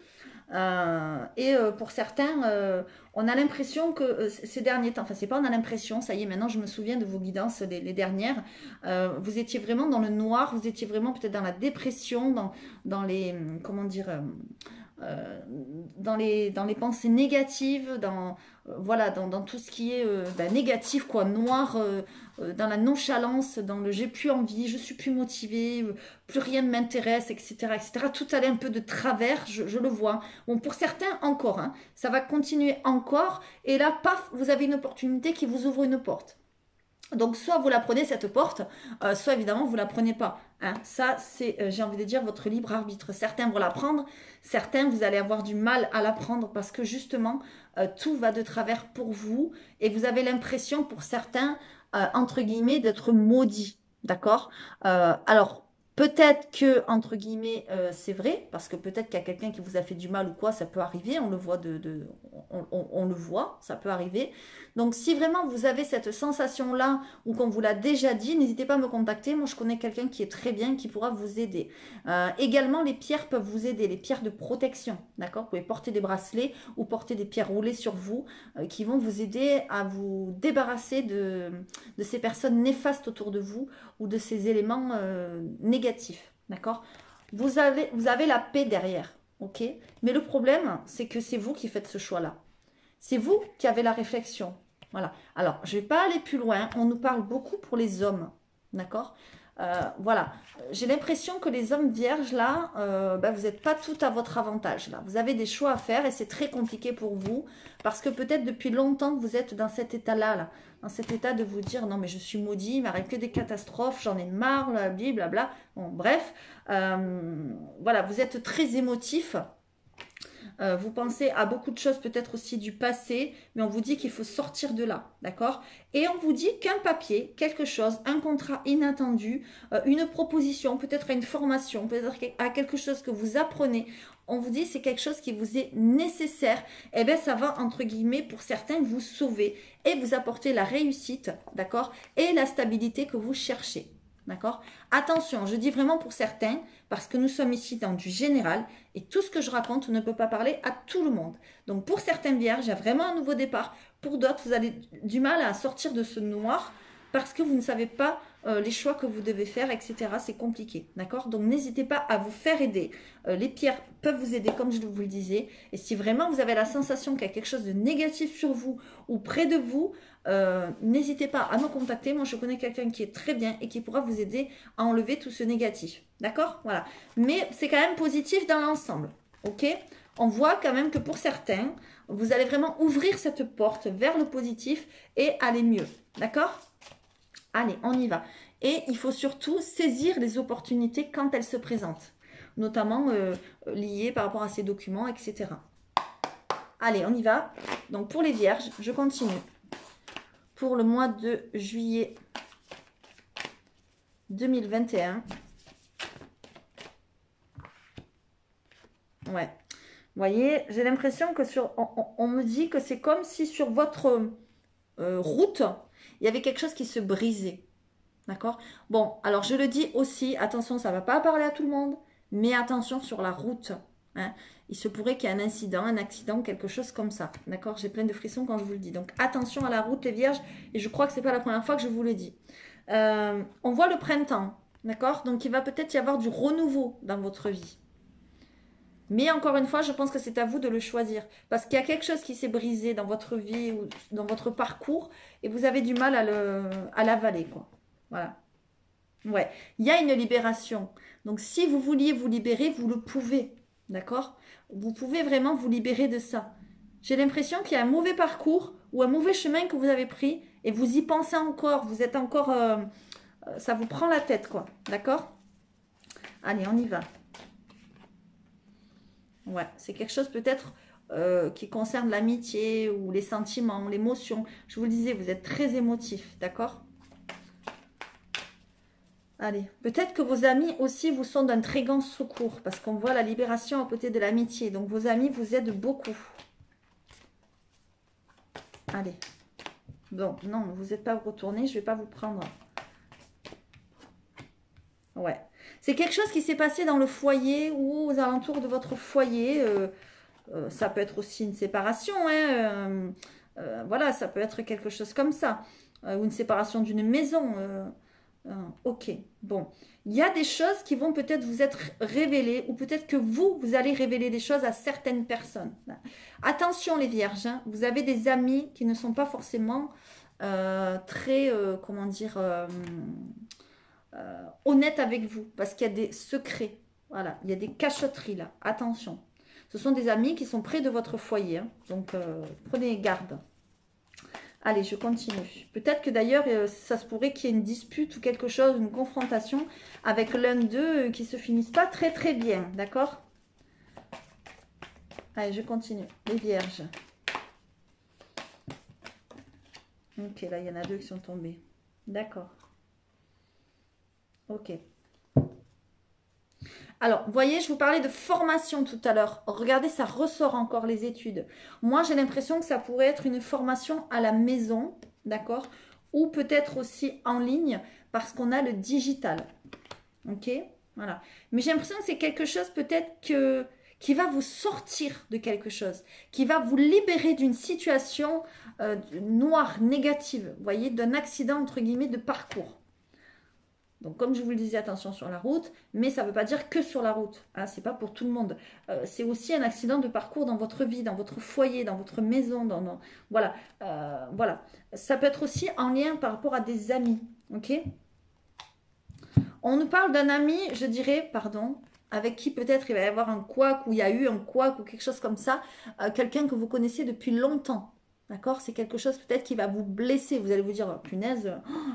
Speaker 1: Pour certains, on a l'impression que ces derniers temps, enfin c'est pas on a l'impression, ça y est, maintenant je me souviens de vos guidances, les dernières, vous étiez vraiment dans le noir, vous étiez vraiment peut-être dans la dépression, dans les, comment dire, euh, dans les pensées négatives, voilà, dans tout ce qui est négatif, quoi, noir, dans la nonchalance, dans le j'ai plus envie, je suis plus motivée, plus rien ne m'intéresse, etc., etc. Tout allait un peu de travers, je le vois. Bon, pour certains, encore, hein, ça va continuer encore, et là, paf, vous avez une opportunité qui vous ouvre une porte. Donc soit vous la prenez cette porte, soit évidemment vous la prenez pas. Hein. Ça c'est, j'ai envie de dire, votre libre arbitre. Certains vont la prendre, certains vous allez avoir du mal à la prendre parce que justement tout va de travers pour vous et vous avez l'impression pour certains entre guillemets d'être maudit. D'accord. Alors peut-être que entre guillemets c'est vrai parce que peut-être qu'il y a quelqu'un qui vous a fait du mal ou quoi, ça peut arriver. On le voit on le voit, ça peut arriver. Donc si vraiment vous avez cette sensation-là ou qu'on vous l'a déjà dit, n'hésitez pas à me contacter. Moi, je connais quelqu'un qui est très bien, qui pourra vous aider. Également, les pierres peuvent vous aider, les pierres de protection. D'accord. Vous pouvez porter des bracelets ou porter des pierres roulées sur vous qui vont vous aider à vous débarrasser de ces personnes néfastes autour de vous ou de ces éléments négatifs. D'accord. Vous avez la paix derrière. Ok. Mais le problème, c'est que c'est vous qui faites ce choix-là. C'est vous qui avez la réflexion. Voilà. Alors, je ne vais pas aller plus loin. On nous parle beaucoup pour les hommes. D'accord. Voilà. J'ai l'impression que les hommes vierges, là, vous n'êtes pas tout à votre avantage. Là. Vous avez des choix à faire et c'est très compliqué pour vous. Parce que peut-être depuis longtemps, vous êtes dans cet état-là. Là, dans cet état de vous dire, non, mais je suis maudit, il m'arrive que des catastrophes, j'en ai marre, blablabla. Bon, bref. Voilà, vous êtes très émotif. Vous pensez à beaucoup de choses, peut-être aussi du passé, mais on vous dit qu'il faut sortir de là, d'accord? Et on vous dit qu'un papier, quelque chose, un contrat inattendu, une proposition, peut-être à une formation, peut-être à quelque chose que vous apprenez, on vous dit c'est quelque chose qui vous est nécessaire, et bien ça va, entre guillemets, pour certains, vous sauver et vous apporter la réussite, d'accord? Et la stabilité que vous cherchez. D'accord. Attention, je dis vraiment pour certains, parce que nous sommes ici dans du général, et tout ce que je raconte ne peut pas parler à tout le monde. Donc pour certaines vierges, il y a vraiment un nouveau départ. Pour d'autres, vous avez du mal à sortir de ce noir, parce que vous ne savez pas les choix que vous devez faire, etc. C'est compliqué. D'accord. Donc n'hésitez pas à vous faire aider. Les pierres peuvent vous aider, comme je vous le disais. Et si vraiment vous avez la sensation qu'il y a quelque chose de négatif sur vous, ou près de vous, n'hésitez pas à me contacter. Moi, je connais quelqu'un qui est très bien et qui pourra vous aider à enlever tout ce négatif. D'accord. Voilà. Mais c'est quand même positif dans l'ensemble. Ok. On voit quand même que pour certains, vous allez vraiment ouvrir cette porte vers le positif et aller mieux. D'accord. Allez, on y va. Et il faut surtout saisir les opportunités quand elles se présentent. Notamment liées par rapport à ces documents, etc. Allez, on y va. Donc pour les vierges, je continue. Pour le mois de juillet 2021. Ouais. Vous voyez, j'ai l'impression que on me dit que c'est comme si sur votre route, il y avait quelque chose qui se brisait. D'accord. Bon, alors je le dis aussi, attention, ça ne va pas parler à tout le monde, mais attention sur la route. Hein. Il se pourrait qu'il y ait un incident, un accident, quelque chose comme ça. D'accord. J'ai plein de frissons quand je vous le dis. Donc attention à la route, les vierges, et je crois que ce n'est pas la première fois que je vous le dis. On voit le printemps. D'accord. Donc il va peut-être y avoir du renouveau dans votre vie. Mais encore une fois, je pense que c'est à vous de le choisir. Parce qu'il y a quelque chose qui s'est brisé dans votre vie ou dans votre parcours et vous avez du mal à l'avaler, quoi. Voilà. Ouais. Il y a une libération. Donc, si vous vouliez vous libérer, vous le pouvez. D'accord. Vous pouvez vraiment vous libérer de ça. J'ai l'impression qu'il y a un mauvais parcours ou un mauvais chemin que vous avez pris et vous y pensez encore. Vous êtes encore... ça vous prend la tête, quoi. D'accord. Allez, on y va. Ouais, c'est quelque chose peut-être qui concerne l'amitié ou les sentiments, l'émotion. Je vous le disais, vous êtes très émotif, d'accord? Allez, peut-être que vos amis aussi vous sont d'un très grand secours parce qu'on voit la libération à côté de l'amitié. Donc vos amis vous aident beaucoup. Allez. Bon, non, vous n'êtes pas retourné, je ne vais pas vous prendre. Ouais. C'est quelque chose qui s'est passé dans le foyer ou aux alentours de votre foyer. ça peut être aussi une séparation, hein, voilà, ça peut être quelque chose comme ça, ou une séparation d'une maison. Ok, bon. Il y a des choses qui vont peut-être vous être révélées, ou peut-être que vous allez révéler des choses à certaines personnes. Attention les vierges, hein, vous avez des amis qui ne sont pas forcément très, comment dire, honnêtes avec vous, parce qu'il y a des secrets. Voilà, il y a des cachotteries là. Attention. Ce sont des amis qui sont près de votre foyer, hein, donc prenez garde. Allez, je continue. Peut-être que d'ailleurs, ça se pourrait qu'il y ait une dispute ou quelque chose, une confrontation avec l'un d'eux qui se finisse pas très très bien, d'accord? Allez, je continue. Les vierges. Ok, là, il y en a deux qui sont tombés. D'accord. Ok. Alors, vous voyez, je vous parlais de formation tout à l'heure. Regardez, ça ressort encore les études. Moi, j'ai l'impression que ça pourrait être une formation à la maison, d'accord? Ou peut-être aussi en ligne, parce qu'on a le digital. Ok? Voilà. Mais j'ai l'impression que c'est quelque chose peut-être qui va vous sortir de quelque chose, qui va vous libérer d'une situation noire, négative, vous voyez, d'un accident, entre guillemets, de parcours. Donc, comme je vous le disais, attention sur la route, mais ça ne veut pas dire que sur la route. Hein, ce n'est pas pour tout le monde. C'est aussi un accident de parcours dans votre vie, dans votre foyer, dans votre maison. Voilà. Voilà. Ça peut être aussi en lien par rapport à des amis. Ok? On nous parle d'un ami, je dirais, pardon, avec qui peut-être il va y avoir un couac, ou il y a eu un couac, ou quelque chose comme ça. Quelqu'un que vous connaissez depuis longtemps. D'accord? C'est quelque chose peut-être qui va vous blesser. Vous allez vous dire, oh, punaise,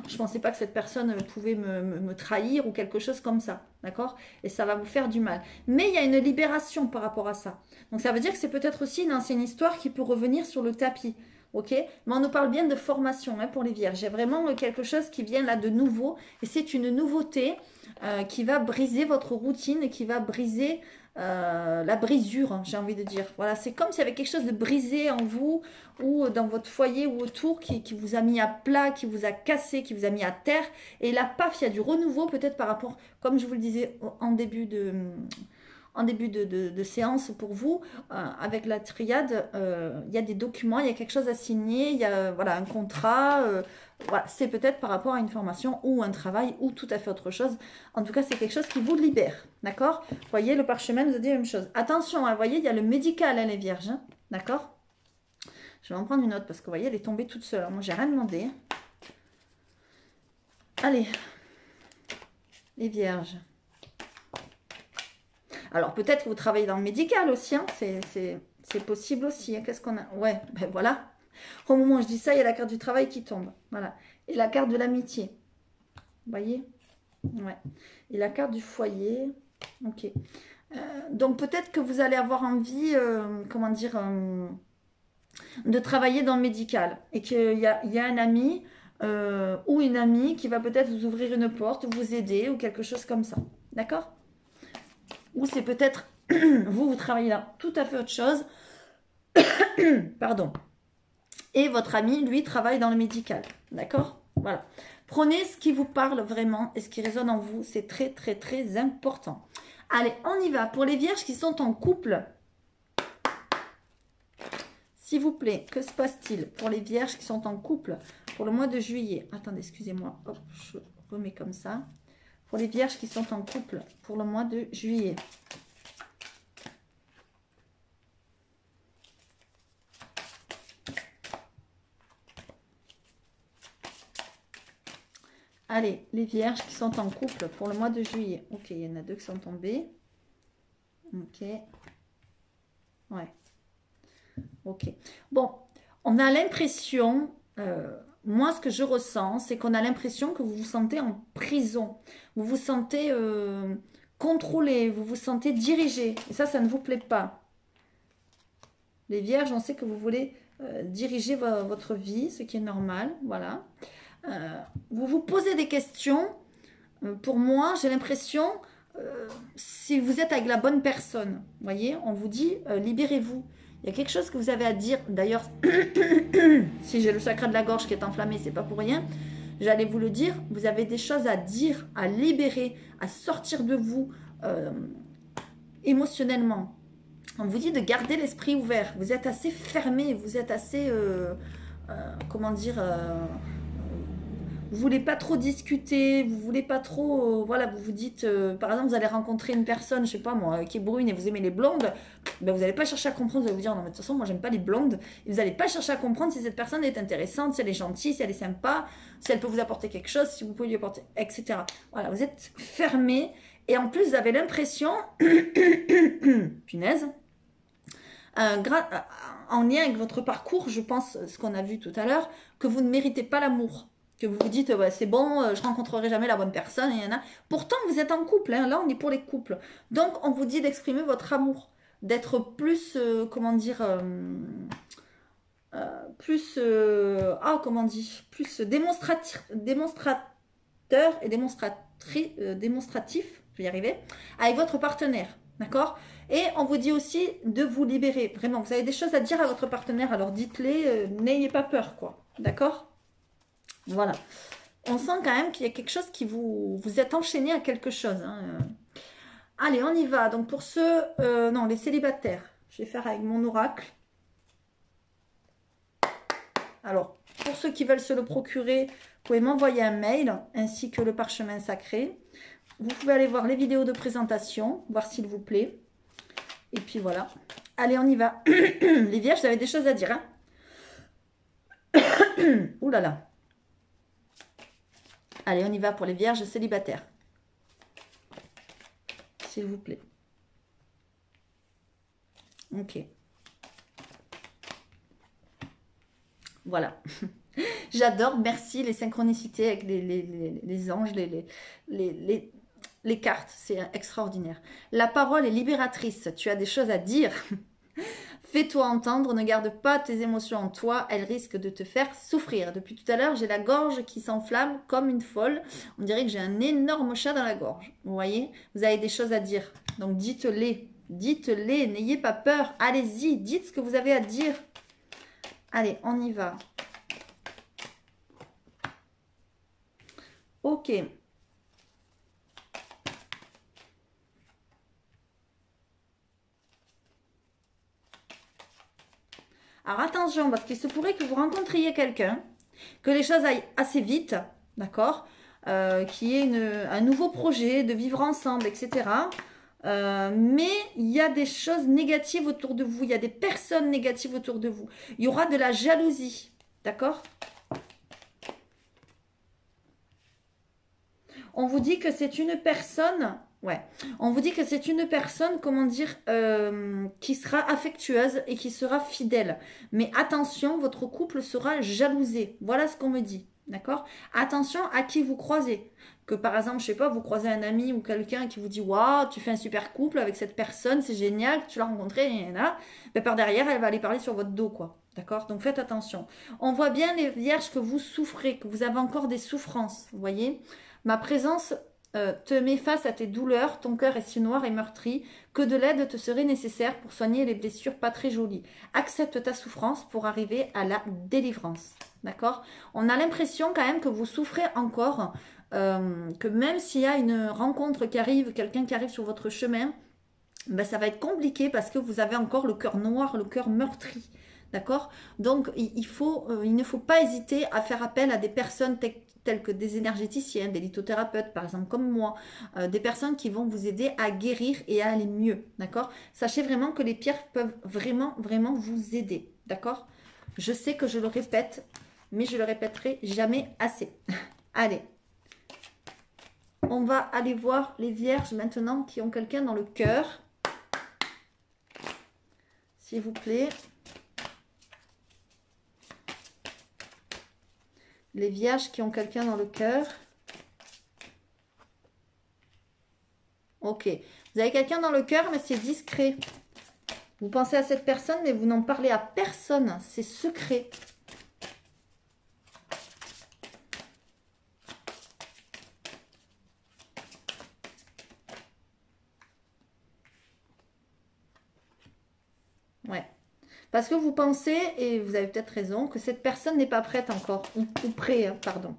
Speaker 1: je ne pensais pas que cette personne pouvait me trahir ou quelque chose comme ça. D'accord? Et ça va vous faire du mal. Mais il y a une libération par rapport à ça. Donc ça veut dire que c'est peut-être aussi une ancienne histoire qui peut revenir sur le tapis. Ok? Mais on nous parle bien de formation, hein, pour les vierges. Il y a vraiment quelque chose qui vient là de nouveau. Et c'est une nouveauté qui va briser votre routine, qui va briser la brisure, hein, j'ai envie de dire. Voilà, c'est comme s'il y avait quelque chose de brisé en vous ou dans votre foyer ou autour qui vous a mis à plat, qui vous a cassé, qui vous a mis à terre. Et là, paf, il y a du renouveau peut-être par rapport, comme je vous le disais en début de séance pour vous, avec la triade, il y a des documents, il y a quelque chose à signer, il y a voilà, un contrat, voilà, c'est peut-être par rapport à une formation ou un travail ou tout à fait autre chose. En tout cas, c'est quelque chose qui vous libère, d'accord? Vous voyez, le parchemin nous a dit la même chose. Attention, hein, vous voyez, il y a le médical, hein, les vierges, hein, d'accord? Je vais en prendre une autre parce que vous voyez, elle est tombée toute seule. Moi, j'ai rien demandé. Allez, les vierges. Alors, peut-être que vous travaillez dans le médical aussi, hein, c'est possible aussi. Hein. Qu'est-ce qu'on a? Ouais, ben voilà. Au moment où je dis ça, il y a la carte du travail qui tombe. Voilà. Et la carte de l'amitié. Vous voyez? Ouais. Et la carte du foyer. Ok. Donc, peut-être que vous allez avoir envie, comment dire, de travailler dans le médical. Et qu'il y a un ami ou une amie qui va peut-être vous ouvrir une porte, vous aider ou quelque chose comme ça. D'accord? Ou c'est peut-être, vous travaillez là tout à fait autre chose. Pardon. Et votre ami, lui, travaille dans le médical. D'accord? Voilà. Prenez ce qui vous parle vraiment et ce qui résonne en vous. C'est très, très, très important. Allez, on y va. Pour les vierges qui sont en couple, s'il vous plaît, que se passe-t-il pour les vierges qui sont en couple pour le mois de juillet? Attendez, excusez-moi. Hop, je remets comme ça. Pour les vierges qui sont en couple pour le mois de juillet. Allez, les vierges qui sont en couple pour le mois de juillet. Ok, il y en a deux qui sont tombés. Ok. Ouais. Ok. Bon, on a l'impression, moi ce que je ressens, c'est qu'on a l'impression que vous vous sentez en prison. Vous vous sentez contrôlé, vous vous sentez dirigé. Et ça ne vous plaît pas. Les vierges, on sait que vous voulez diriger votre vie, ce qui est normal. Voilà. Vous vous posez des questions. Pour moi, j'ai l'impression, si vous êtes avec la bonne personne, vous voyez, on vous dit, libérez-vous. Il y a quelque chose que vous avez à dire. D'ailleurs, si j'ai le chakra de la gorge qui est enflammé, c'est pas pour rien. J'allais vous le dire. Vous avez des choses à dire, à libérer, à sortir de vous émotionnellement. On vous dit de garder l'esprit ouvert. Vous êtes assez fermé, vous êtes assez, comment dire, vous voulez pas trop discuter, vous voulez pas trop, voilà, vous vous dites, par exemple, vous allez rencontrer une personne, je sais pas moi, qui est brune et vous aimez les blondes, ben vous n'allez pas chercher à comprendre, vous allez vous dire, non mais de toute façon, moi j'aime pas les blondes, et vous n'allez pas chercher à comprendre si cette personne est intéressante, si elle est gentille, si elle est sympa, si elle peut vous apporter quelque chose, si vous pouvez lui apporter, etc. Voilà, vous êtes fermé, et en plus, vous avez l'impression, punaise, en lien avec votre parcours, je pense, ce qu'on a vu tout à l'heure, que vous ne méritez pas l'amour. Que vous vous dites, ouais, c'est bon, je rencontrerai jamais la bonne personne, et y en a. Pourtant, vous êtes en couple, hein, là on est pour les couples. Donc, on vous dit d'exprimer votre amour, d'être plus, comment dire, plus, comment on dit, plus démonstrateur et démonstratif, je vais y arriver, avec votre partenaire, d'accord? Et on vous dit aussi de vous libérer, vraiment, vous avez des choses à dire à votre partenaire, alors dites-les, n'ayez pas peur, quoi, d'accord? Voilà. On sent quand même qu'il y a quelque chose qui vous êtes enchaîné à quelque chose, hein. Allez, on y va. Donc pour ceux, non, les célibataires, je vais faire avec mon oracle. Alors, pour ceux qui veulent se le procurer, vous pouvez m'envoyer un mail ainsi que le parchemin sacré. Vous pouvez aller voir les vidéos de présentation, voir s'il vous plaît. Et puis voilà. Allez, on y va. Les vierges, vous avez des choses à dire, hein? Ouh là là. Allez, on y va pour les vierges célibataires. S'il vous plaît. Ok. Voilà. J'adore, merci les synchronicités avec les anges, les cartes, c'est extraordinaire. La parole est libératrice, tu as des choses à dire. Fais-toi entendre, ne garde pas tes émotions en toi, elles risquent de te faire souffrir. Depuis tout à l'heure, j'ai la gorge qui s'enflamme comme une folle. On dirait que j'ai un énorme chat dans la gorge. Vous voyez? Vous avez des choses à dire. Donc dites-les, dites-les, n'ayez pas peur. Allez-y, dites ce que vous avez à dire. Allez, on y va. Ok. Alors attention, parce qu'il se pourrait que vous rencontriez quelqu'un, que les choses aillent assez vite, d'accord, qu'il y ait un nouveau projet de vivre ensemble, etc. Mais il y a des choses négatives autour de vous, il y a des personnes négatives autour de vous. Il y aura de la jalousie, d'accord? On vous dit que c'est une personne, ouais, on vous dit que c'est une personne, comment dire, qui sera affectueuse et qui sera fidèle. Mais attention, votre couple sera jalousé. Voilà ce qu'on me dit, d'accord? Attention à qui vous croisez. Que par exemple, je sais pas, vous croisez un ami ou quelqu'un qui vous dit, waouh, tu fais un super couple avec cette personne, c'est génial, tu l'as rencontré, et là, ben par derrière, elle va aller parler sur votre dos, quoi. D'accord? Donc faites attention. On voit bien les vierges que vous souffrez, que vous avez encore des souffrances, vous voyez? Ma présence te met face à tes douleurs, ton cœur est si noir et meurtri que de l'aide te serait nécessaire pour soigner les blessures pas très jolies. Accepte ta souffrance pour arriver à la délivrance. D'accord? On a l'impression quand même que vous souffrez encore, que même s'il y a une rencontre qui arrive, quelqu'un qui arrive sur votre chemin, ben ça va être compliqué parce que vous avez encore le cœur noir, le cœur meurtri. D'accord? Donc, il ne faut pas hésiter à faire appel à des personnes telles que des énergéticiens, des lithothérapeutes, par exemple, comme moi, des personnes qui vont vous aider à guérir et à aller mieux. D'accord? Sachez vraiment que les pierres peuvent vraiment, vraiment vous aider. D'accord? Je sais que je le répète, mais je le répéterai jamais assez. Allez. On va aller voir les vierges maintenant qui ont quelqu'un dans le cœur. S'il vous plaît. Les vierges qui ont quelqu'un dans le cœur. Ok. Vous avez quelqu'un dans le cœur, mais c'est discret. Vous pensez à cette personne, mais vous n'en parlez à personne. C'est secret. Ouais. Parce que vous pensez, et vous avez peut-être raison, que cette personne n'est pas prête encore. Ou prêt, hein, pardon.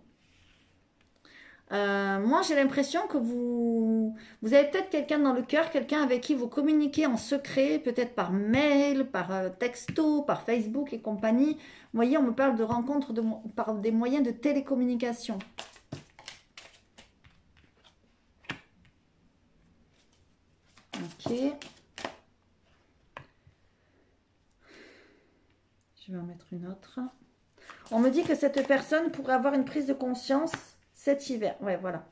Speaker 1: Moi, j'ai l'impression que vous avez peut-être quelqu'un dans le cœur, quelqu'un avec qui vous communiquez en secret, peut-être par mail, par texto, par Facebook et compagnie. Vous voyez, on me parle de rencontres par des moyens de télécommunication. Ok. Je vais en mettre une autre. On me dit que cette personne pourrait avoir une prise de conscience cet hiver. Ouais, voilà.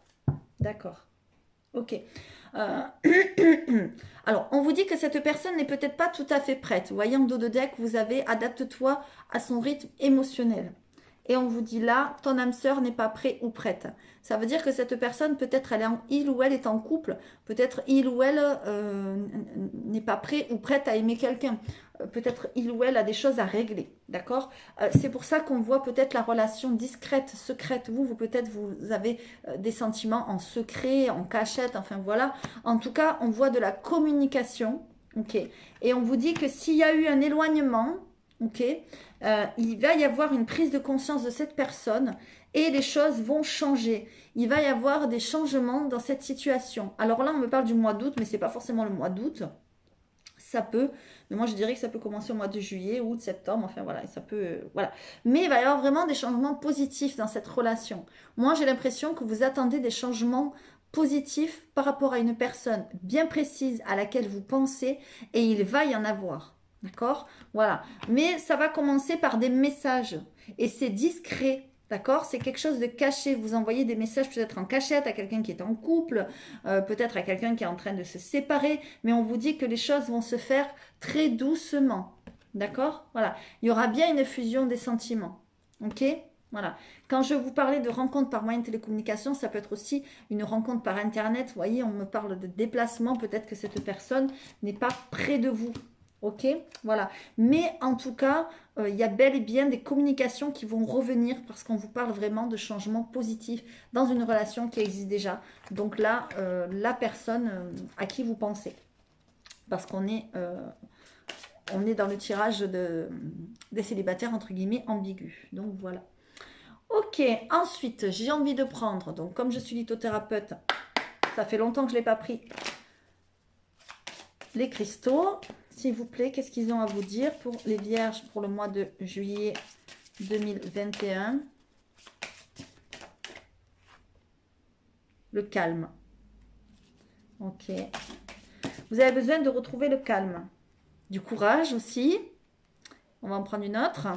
Speaker 1: D'accord. Ok. Euh, Alors, on vous dit que cette personne n'est peut-être pas tout à fait prête. Vous voyez, en dos de deck, vous avez adapte-toi à son rythme émotionnel. Et on vous dit là, ton âme sœur n'est pas prêt ou prête. Ça veut dire que cette personne, peut-être il ou elle est en couple, peut-être il ou elle n'est pas prêt ou prête à aimer quelqu'un. Peut-être il ou elle a des choses à régler, d'accord. C'est pour ça qu'on voit peut-être la relation discrète, secrète. Vous peut-être vous avez des sentiments en secret, en cachette, enfin voilà. En tout cas, on voit de la communication, ok. Et on vous dit que s'il y a eu un éloignement, ok, il va y avoir une prise de conscience de cette personne et les choses vont changer. Il va y avoir des changements dans cette situation. Alors là, on me parle du mois d'août, mais ce n'est pas forcément le mois d'août. Ça peut, mais moi je dirais que ça peut commencer au mois de juillet, août, septembre, enfin voilà, ça peut, voilà. Mais il va y avoir vraiment des changements positifs dans cette relation. Moi j'ai l'impression que vous attendez des changements positifs par rapport à une personne bien précise à laquelle vous pensez et il va y en avoir. D'accord? Voilà. Mais ça va commencer par des messages. Et c'est discret. D'accord? C'est quelque chose de caché. Vous envoyez des messages peut-être en cachette à quelqu'un qui est en couple, peut-être à quelqu'un qui est en train de se séparer. Mais on vous dit que les choses vont se faire très doucement. D'accord? Voilà. Il y aura bien une fusion des sentiments. Ok? Voilà. Quand je vous parlais de rencontre par moyen de télécommunication, ça peut être aussi une rencontre par Internet. Vous voyez, on me parle de déplacement. Peut-être que cette personne n'est pas près de vous. Ok, voilà. Mais en tout cas, il y a bel et bien des communications qui vont revenir parce qu'on vous parle vraiment de changements positifs dans une relation qui existe déjà. Donc là, la personne à qui vous pensez. Parce on est dans le tirage des célibataires, entre guillemets, ambigus. Donc voilà. Ok, ensuite, j'ai envie de prendre, donc comme je suis lithothérapeute, ça fait longtemps que je ne l'ai pas pris, les cristaux. S'il vous plaît, qu'est-ce qu'ils ont à vous dire pour les vierges pour le mois de juillet 2021? Le calme. Ok. Vous avez besoin de retrouver le calme. Du courage aussi. On va en prendre une autre.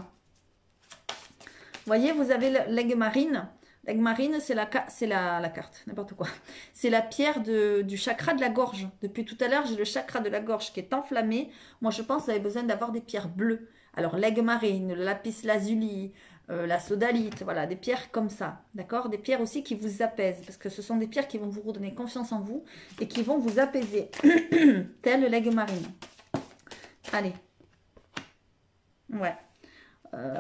Speaker 1: Vous voyez, vous avez l'aigle marine. L'aigle marine, c'est la carte, n'importe quoi. C'est la pierre du chakra de la gorge. Depuis tout à l'heure, j'ai le chakra de la gorge qui est enflammé. Moi, je pense que vous avez besoin d'avoir des pierres bleues. Alors, l'aigle marine, le lapis lazuli, la sodalite, voilà, des pierres comme ça, d'accord? Des pierres aussi qui vous apaisent, parce que ce sont des pierres qui vont vous redonner confiance en vous et qui vont vous apaiser, tel l'aigle marine. Allez. Ouais.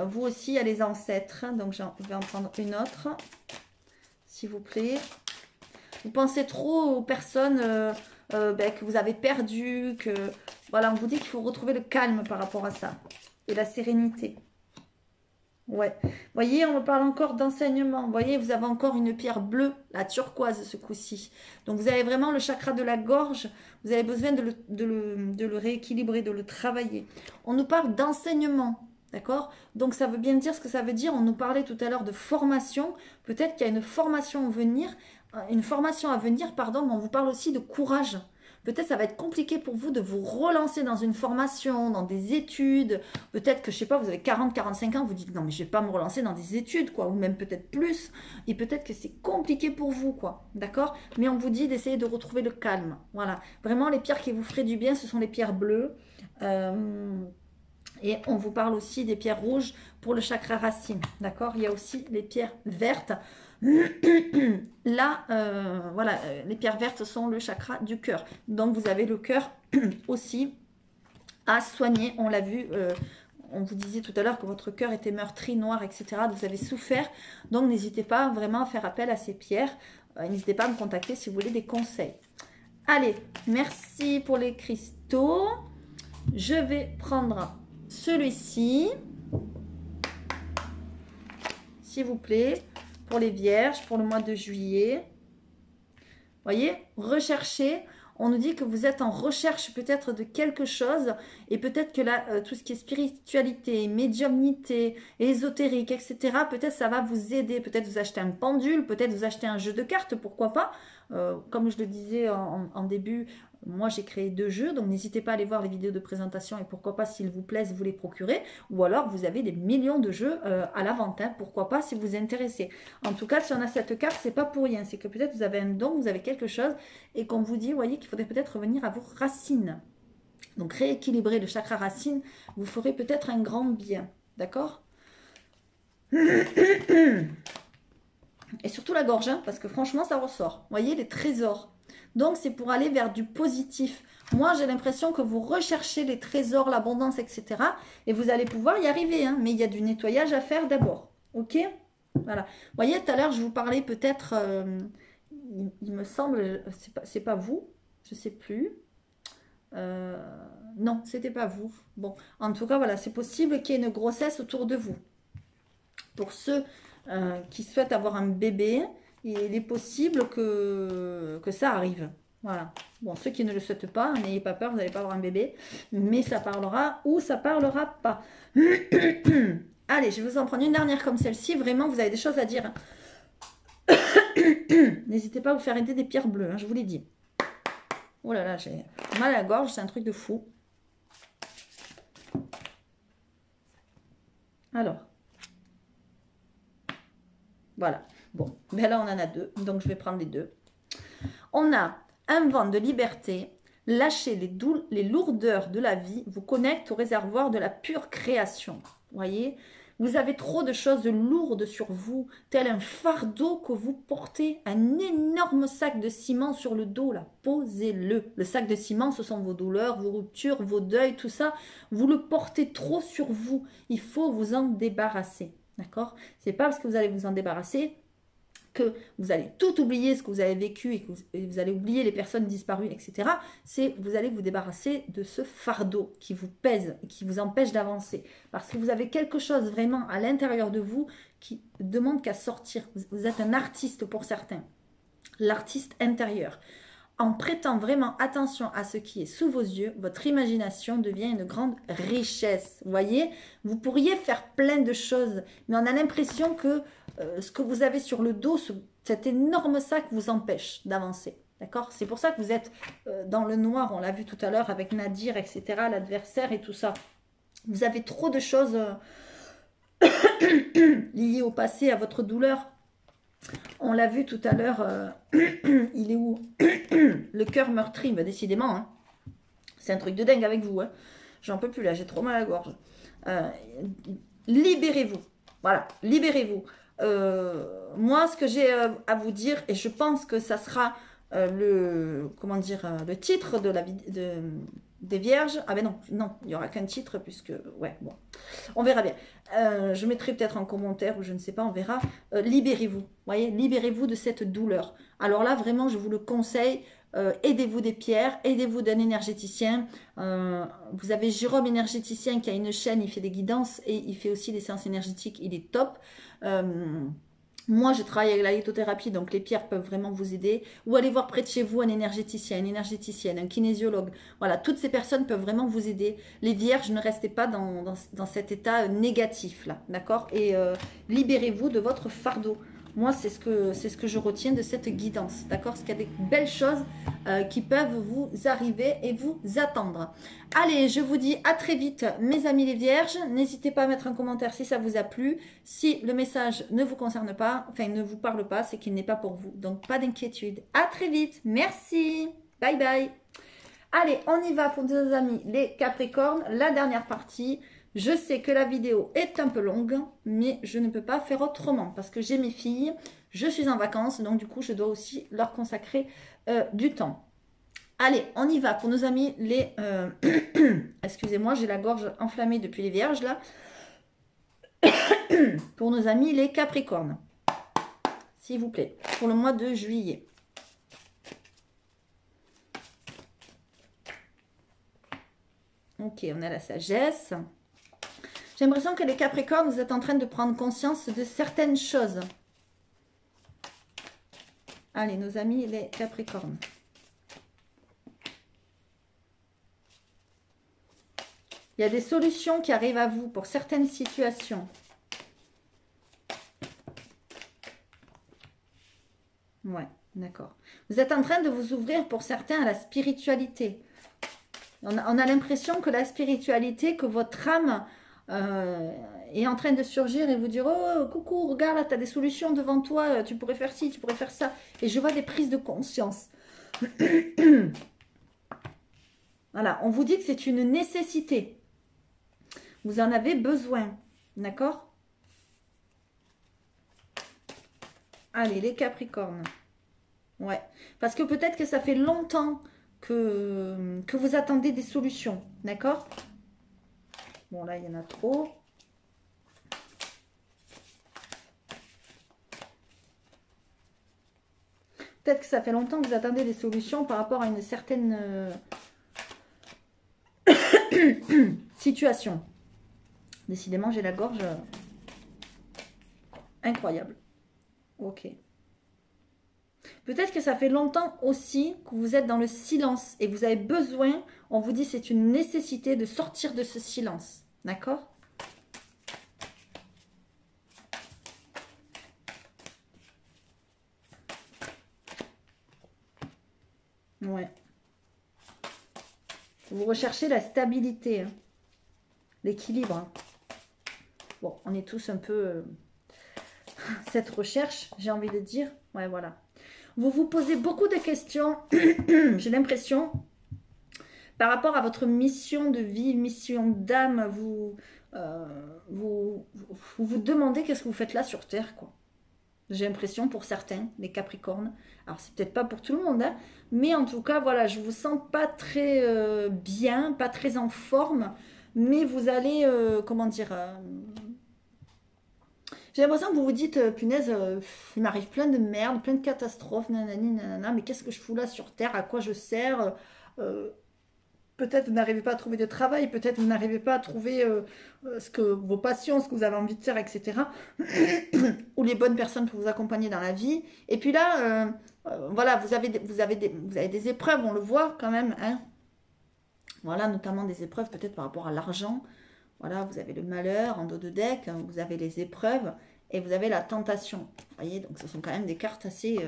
Speaker 1: Vous aussi, il y a les ancêtres, donc je vais en prendre une autre, s'il vous plaît. Vous pensez trop aux personnes que vous avez perdues, que voilà, on vous dit qu'il faut retrouver le calme par rapport à ça et la sérénité. Ouais, vous voyez, on me parle encore d'enseignement. Vous voyez, vous avez encore une pierre bleue, la turquoise ce coup-ci. Donc vous avez vraiment le chakra de la gorge. Vous avez besoin de le rééquilibrer, de le travailler. On nous parle d'enseignement. D'accord? Donc ça veut bien dire ce que ça veut dire. On nous parlait tout à l'heure de formation. Peut-être qu'il y a une formation à venir, pardon, mais on vous parle aussi de courage. Peut-être ça va être compliqué pour vous de vous relancer dans une formation, dans des études. Peut-être que, je sais pas, vous avez 40, 45 ans, vous dites non mais je vais pas me relancer dans des études, quoi, ou même peut-être plus. Et peut-être que c'est compliqué pour vous, quoi. D'accord? Mais on vous dit d'essayer de retrouver le calme. Voilà. Vraiment, les pierres qui vous feraient du bien, ce sont les pierres bleues. Et on vous parle aussi des pierres rouges pour le chakra racine. D'accord? Il y a aussi les pierres vertes. Là, voilà, les pierres vertes sont le chakra du cœur. Donc, vous avez le cœur aussi à soigner. On l'a vu, on vous disait tout à l'heure que votre cœur était meurtri, noir, etc. Vous avez souffert. Donc, n'hésitez pas vraiment à faire appel à ces pierres. N'hésitez pas à me contacter si vous voulez des conseils. Allez, merci pour les cristaux. Je vais prendre celui-ci, s'il vous plaît, pour les vierges, pour le mois de juillet. Voyez, recherchez. On nous dit que vous êtes en recherche peut-être de quelque chose et peut-être que là, tout ce qui est spiritualité, médiumnité, ésotérique, etc., peut-être ça va vous aider. Peut-être vous achetez un pendule, peut-être vous achetez un jeu de cartes, pourquoi pas. Comme je le disais en début, moi j'ai créé 2 jeux, donc n'hésitez pas à aller voir les vidéos de présentation et pourquoi pas, s'ils vous plaisent, vous les procurez. Ou alors vous avez des millions de jeux à la vente, hein, pourquoi pas si vous vous intéressez. En tout cas, si on a cette carte, c'est pas pour rien, c'est que peut-être vous avez un don, vous avez quelque chose et qu'on vous dit, voyez, qu'il faudrait peut-être revenir à vos racines. Donc rééquilibrer le chakra racine, vous ferez peut-être un grand bien, d'accord? Et surtout la gorge, hein, parce que franchement, ça ressort. Vous voyez, les trésors. Donc, c'est pour aller vers du positif. Moi, j'ai l'impression que vous recherchez les trésors, l'abondance, etc. Et vous allez pouvoir y arriver. Hein, mais il y a du nettoyage à faire d'abord. OK? Voilà. Vous voyez, tout à l'heure, je vous parlais peut-être... il me semble... C'est pas vous. Je ne sais plus. Non, c'était pas vous. Bon, en tout cas, voilà. C'est possible qu'il y ait une grossesse autour de vous. Pour ceux... qui souhaitent avoir un bébé, il est possible que ça arrive. Voilà. Bon, ceux qui ne le souhaitent pas, n'ayez pas peur, vous n'allez pas avoir un bébé. Mais ça parlera ou ça parlera pas. Allez, je vais vous en prendre une dernière comme celle-ci. Vraiment, vous avez des choses à dire. N'hésitez pas à vous faire aider des pierres bleues, hein, je vous l'ai dit. Oh là là, j'ai mal à la gorge, c'est un truc de fou. Alors. Voilà. Bon, ben là, on en a 2. Donc, je vais prendre les 2. On a un vent de liberté. Lâchez les lourdeurs de la vie. Vous connecte au réservoir de la pure création. Voyez, vous avez trop de choses lourdes sur vous, tel un fardeau que vous portez, un énorme sac de ciment sur le dos, là. Posez-le. Le sac de ciment, ce sont vos douleurs, vos ruptures, vos deuils, tout ça. Vous le portez trop sur vous. Il faut vous en débarrasser. D'accord? C'est pas parce que vous allez vous en débarrasser que vous allez tout oublier ce que vous avez vécu et que vous allez oublier les personnes disparues, etc. C'est vous allez vous débarrasser de ce fardeau qui vous pèse et qui vous empêche d'avancer. Parce que vous avez quelque chose vraiment à l'intérieur de vous qui demande qu'à sortir. Vous êtes un artiste pour certains. L'artiste intérieur. En prêtant vraiment attention à ce qui est sous vos yeux, votre imagination devient une grande richesse. Vous voyez, vous pourriez faire plein de choses, mais on a l'impression que ce que vous avez sur le dos, cet énorme sac vous empêche d'avancer. D'accord? C'est pour ça que vous êtes dans le noir, on l'a vu tout à l'heure avec Nadir, etc., l'adversaire et tout ça. Vous avez trop de choses liées au passé, à votre douleur. On l'a vu tout à l'heure, il est où? Le cœur meurtri, bah, décidément. Hein. C'est un truc de dingue avec vous. Hein. J'en peux plus là, j'ai trop mal à la gorge. Libérez-vous. Voilà, libérez-vous. Moi, ce que j'ai à vous dire, et je pense que ça sera le titre de la des Vierges. Ah ben non, il n'y aura qu'un titre puisque, ouais, bon, on verra bien. Je mettrai peut-être en commentaire ou je ne sais pas, on verra. Libérez-vous, voyez, libérez-vous de cette douleur. Alors là, vraiment, je vous le conseille. Aidez-vous des pierres, aidez-vous d'un énergéticien. Vous avez Jérôme énergéticien qui a une chaîne, il fait des guidances et il fait aussi des séances énergétiques, il est top. Moi, je travaille avec la lithothérapie, donc les pierres peuvent vraiment vous aider. Ou allez voir près de chez vous un énergéticien, une énergéticienne, un kinésiologue. Voilà, toutes ces personnes peuvent vraiment vous aider. Les vierges, ne restez pas dans cet état négatif, là, d'accord? Et libérez-vous de votre fardeau. Moi, c'est ce que je retiens de cette guidance, d'accord? Parce qu'il y a des belles choses qui peuvent vous arriver et vous attendre. Allez, je vous dis à très vite, mes amis les vierges. N'hésitez pas à mettre un commentaire si ça vous a plu. Si le message ne vous concerne pas, enfin ne vous parle pas, c'est qu'il n'est pas pour vous. Donc, pas d'inquiétude. À très vite. Merci. Bye bye. Allez, on y va pour nos amis les Capricornes. La dernière partie. Je sais que la vidéo est un peu longue, mais je ne peux pas faire autrement parce que j'ai mes filles, je suis en vacances, donc du coup, je dois aussi leur consacrer du temps. Allez, on y va pour nos amis les... Excusez-moi, j'ai la gorge enflammée depuis les vierges, là. Pour nos amis les Capricornes, s'il vous plaît, pour le mois de juillet. Ok, on a la sagesse. J'ai l'impression que les Capricornes, vous êtes en train de prendre conscience de certaines choses. Allez, nos amis les Capricornes. Il y a des solutions qui arrivent à vous pour certaines situations. Ouais, d'accord. Vous êtes en train de vous ouvrir pour certains à la spiritualité. On a l'impression que la spiritualité, que votre âme est en train de surgir et vous dire, oh, coucou, regarde, là, tu as des solutions devant toi, tu pourrais faire ci, tu pourrais faire ça. Et je vois des prises de conscience. Voilà, on vous dit que c'est une nécessité. Vous en avez besoin, d'accord? Allez, les Capricornes. Ouais, parce que peut-être que ça fait longtemps que vous attendez des solutions, d'accord? Bon, là, il y en a trop. Peut-être que ça fait longtemps que vous attendez des solutions par rapport à une certaine situation. Décidément, j'ai la gorge incroyable. Ok. Peut-être que ça fait longtemps aussi que vous êtes dans le silence et vous avez besoin, on vous dit c'est une nécessité de sortir de ce silence. D'accord? Ouais. Vous recherchez la stabilité, hein, l'équilibre. Hein. Bon, on est tous un peu... cette recherche, j'ai envie de dire. Ouais, voilà. Vous vous posez beaucoup de questions, j'ai l'impression, par rapport à votre mission de vie, mission d'âme. Vous demandez qu'est-ce que vous faites là sur Terre, quoi. J'ai l'impression pour certains, les Capricornes. Alors, c'est peut-être pas pour tout le monde, hein, mais en tout cas, voilà, je vous sens pas très bien, pas très en forme, mais vous allez, comment dire... j'ai l'impression que vous vous dites, punaise, il m'arrive plein de merde, plein de catastrophes, nanani, nanana, mais qu'est-ce que je fous là sur Terre? À quoi je sers? Euh, Peut-être vous n'arrivez pas à trouver de travail, peut-être vous n'arrivez pas à trouver vos passions, ce que vous avez envie de faire, etc. Ou les bonnes personnes pour vous accompagner dans la vie. Et puis là, voilà, vous avez des épreuves, on le voit quand même, hein. Voilà, notamment des épreuves peut-être par rapport à l'argent. Voilà, vous avez le malheur en dos de deck, hein, vous avez les épreuves et vous avez la tentation. Vous voyez, donc ce sont quand même des cartes assez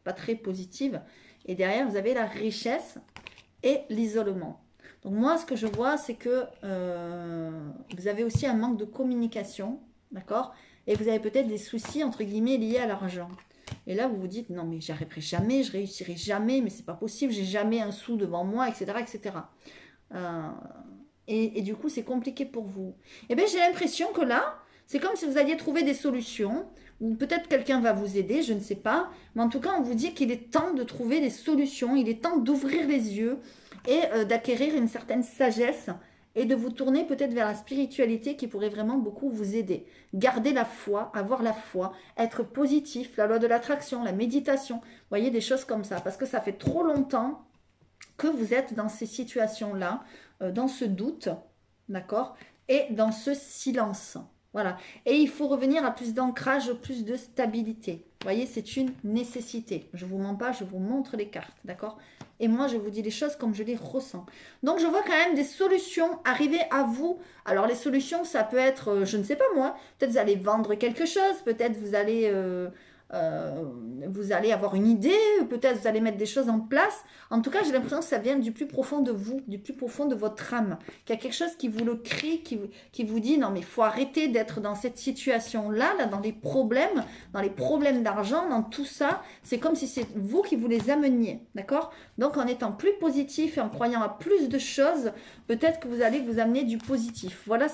Speaker 1: pas très positives. Et derrière, vous avez la richesse et l'isolement. Donc moi, ce que je vois, c'est que vous avez aussi un manque de communication, d'accord? Et vous avez peut-être des soucis, entre guillemets, liés à l'argent. Et là, vous vous dites, non, mais j'y arriverai jamais, je réussirai jamais, mais c'est pas possible, j'ai jamais un sou devant moi, etc., etc. Euh, et du coup, c'est compliqué pour vous. Eh bien, j'ai l'impression que là, c'est comme si vous alliez trouver des solutions, ou peut-être quelqu'un va vous aider, je ne sais pas. Mais en tout cas, on vous dit qu'il est temps de trouver des solutions, il est temps d'ouvrir les yeux et d'acquérir une certaine sagesse et de vous tourner peut-être vers la spiritualité qui pourrait vraiment beaucoup vous aider. Garder la foi, avoir la foi, être positif, la loi de l'attraction, la méditation, vous voyez, des choses comme ça. Parce que ça fait trop longtemps que vous êtes dans ces situations-là, dans ce doute, d'accord, et dans ce silence. Voilà. Et il faut revenir à plus d'ancrage, plus de stabilité. Vous voyez, c'est une nécessité. Je ne vous mens pas, je vous montre les cartes, d'accord? Et moi, je vous dis les choses comme je les ressens. Donc, je vois quand même des solutions arriver à vous. Alors, les solutions, ça peut être, je ne sais pas moi, peut-être vous allez vendre quelque chose, peut-être euh, vous allez avoir une idée, peut-être vous allez mettre des choses en place. En tout cas, j'ai l'impression que ça vient du plus profond de vous, du plus profond de votre âme. Qu'il y a quelque chose qui vous le crie, qui vous dit, non mais il faut arrêter d'être dans cette situation-là, là, dans les problèmes d'argent, dans tout ça. C'est comme si c'est vous qui vous les ameniez, d'accord? Donc en étant plus positif et en croyant à plus de choses, peut-être que vous allez vous amener du positif. Voilà,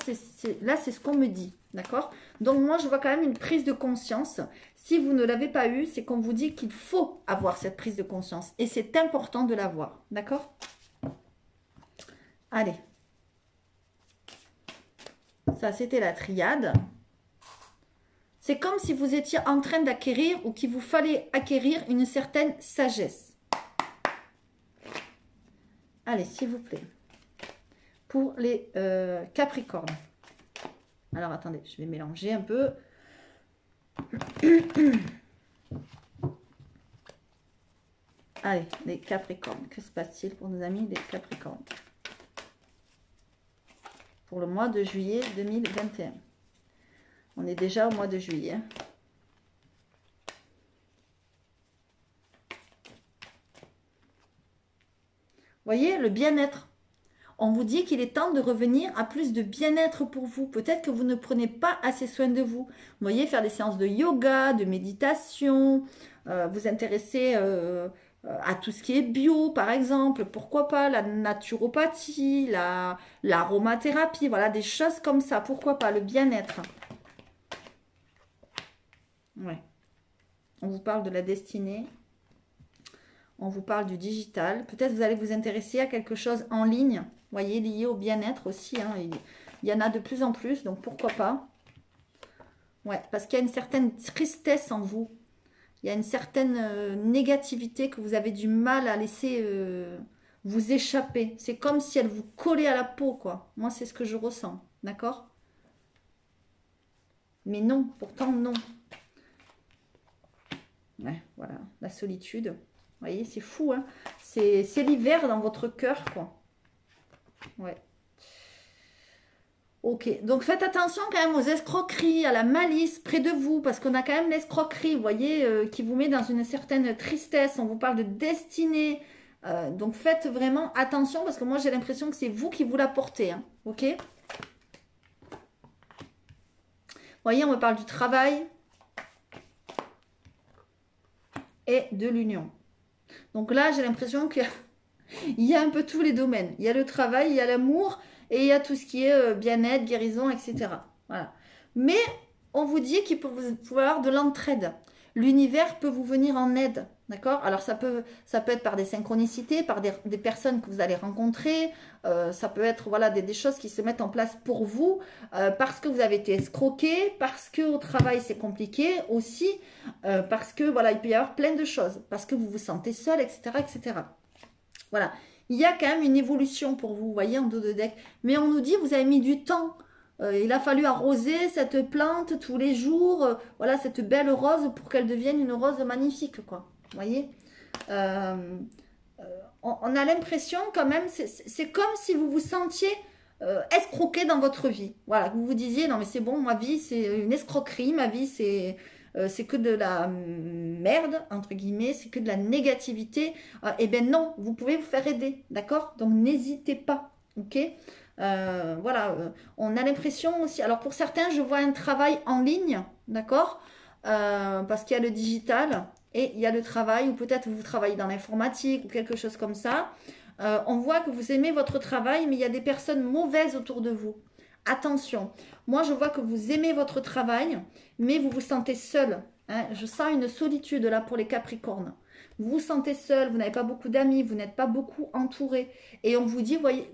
Speaker 1: là c'est ce qu'on me dit, d'accord? Donc moi, je vois quand même une prise de conscience. Si vous ne l'avez pas eu, c'est qu'on vous dit qu'il faut avoir cette prise de conscience. Et c'est important de l'avoir. D'accord? Allez. Ça, c'était la triade. C'est comme si vous étiez en train d'acquérir ou qu'il vous fallait acquérir une certaine sagesse. Allez, s'il vous plaît. Pour les Capricornes. Alors, attendez, je vais mélanger un peu. Allez, les Capricornes. Que se passe-t-il pour nos amis les Capricornes? Pour le mois de juillet 2021. On est déjà au mois de juillet. Voyez, le bien-être. On vous dit qu'il est temps de revenir à plus de bien-être pour vous. Peut-être que vous ne prenez pas assez soin de vous. Vous voyez, faire des séances de yoga, de méditation, vous intéresser à tout ce qui est bio, par exemple. Pourquoi pas la naturopathie, l'aromathérapie, voilà, des choses comme ça. Pourquoi pas le bien-être. Ouais. On vous parle de la destinée. On vous parle du digital. Peut-être vous allez vous intéresser à quelque chose en ligne, voyez, lié au bien-être aussi. Hein. Il y en a de plus en plus, donc pourquoi pas. Ouais, parce qu'il y a une certaine tristesse en vous. Il y a une certaine négativité que vous avez du mal à laisser vous échapper. C'est comme si elle vous collait à la peau, quoi. Moi, c'est ce que je ressens, d'accord? Mais non, pourtant non. Ouais, voilà, la solitude. Vous voyez, c'est fou, hein. C'est l'hiver dans votre cœur, quoi. Ouais. Ok, donc faites attention quand même aux escroqueries, à la malice près de vous, parce qu'on a quand même l'escroquerie, vous voyez, qui vous met dans une certaine tristesse. On vous parle de destinée. Donc faites vraiment attention, parce que moi j'ai l'impression que c'est vous qui vous la portez. Hein, ok? Vous voyez, on me parle du travail et de l'union. Donc là, j'ai l'impression qu'il y a un peu tous les domaines. Il y a le travail, il y a l'amour, et il y a tout ce qui est bien-être, guérison, etc. Voilà. Mais on vous dit qu'il peut vous avoir de l'entraide. L'univers peut vous venir en aide, d'accord? Alors ça peut être par des synchronicités, par des personnes que vous allez rencontrer, ça peut être voilà, des choses qui se mettent en place pour vous, parce que vous avez été escroqué, parce que au travail c'est compliqué aussi, parce que voilà, il peut y avoir plein de choses, parce que vous vous sentez seul, etc., etc. Voilà. Il y a quand même une évolution pour vous, vous voyez, en dos de deck. Mais on nous dit, vous avez mis du temps. Il a fallu arroser cette plante tous les jours. Voilà, cette belle rose pour qu'elle devienne une rose magnifique, quoi. Vous voyez. Euh, on a l'impression quand même, c'est comme si vous vous sentiez escroqué dans votre vie. Voilà, que vous vous disiez, non mais c'est bon, ma vie c'est une escroquerie, ma vie c'est que de la merde, entre guillemets, c'est que de la négativité. Eh bien non, vous pouvez vous faire aider, d'accord? Donc n'hésitez pas, ok? Voilà, on a l'impression aussi, alors pour certains, je vois un travail en ligne, d'accord? Parce qu'il y a le digital et il y a le travail, ou peut-être vous travaillez dans l'informatique ou quelque chose comme ça. On voit que vous aimez votre travail, mais il y a des personnes mauvaises autour de vous. Attention, moi je vois que vous aimez votre travail, mais vous vous sentez seul. Hein. Je sens une solitude là pour les Capricornes. Vous vous sentez seul, vous n'avez pas beaucoup d'amis, vous n'êtes pas beaucoup entouré. Et on vous dit, voyez,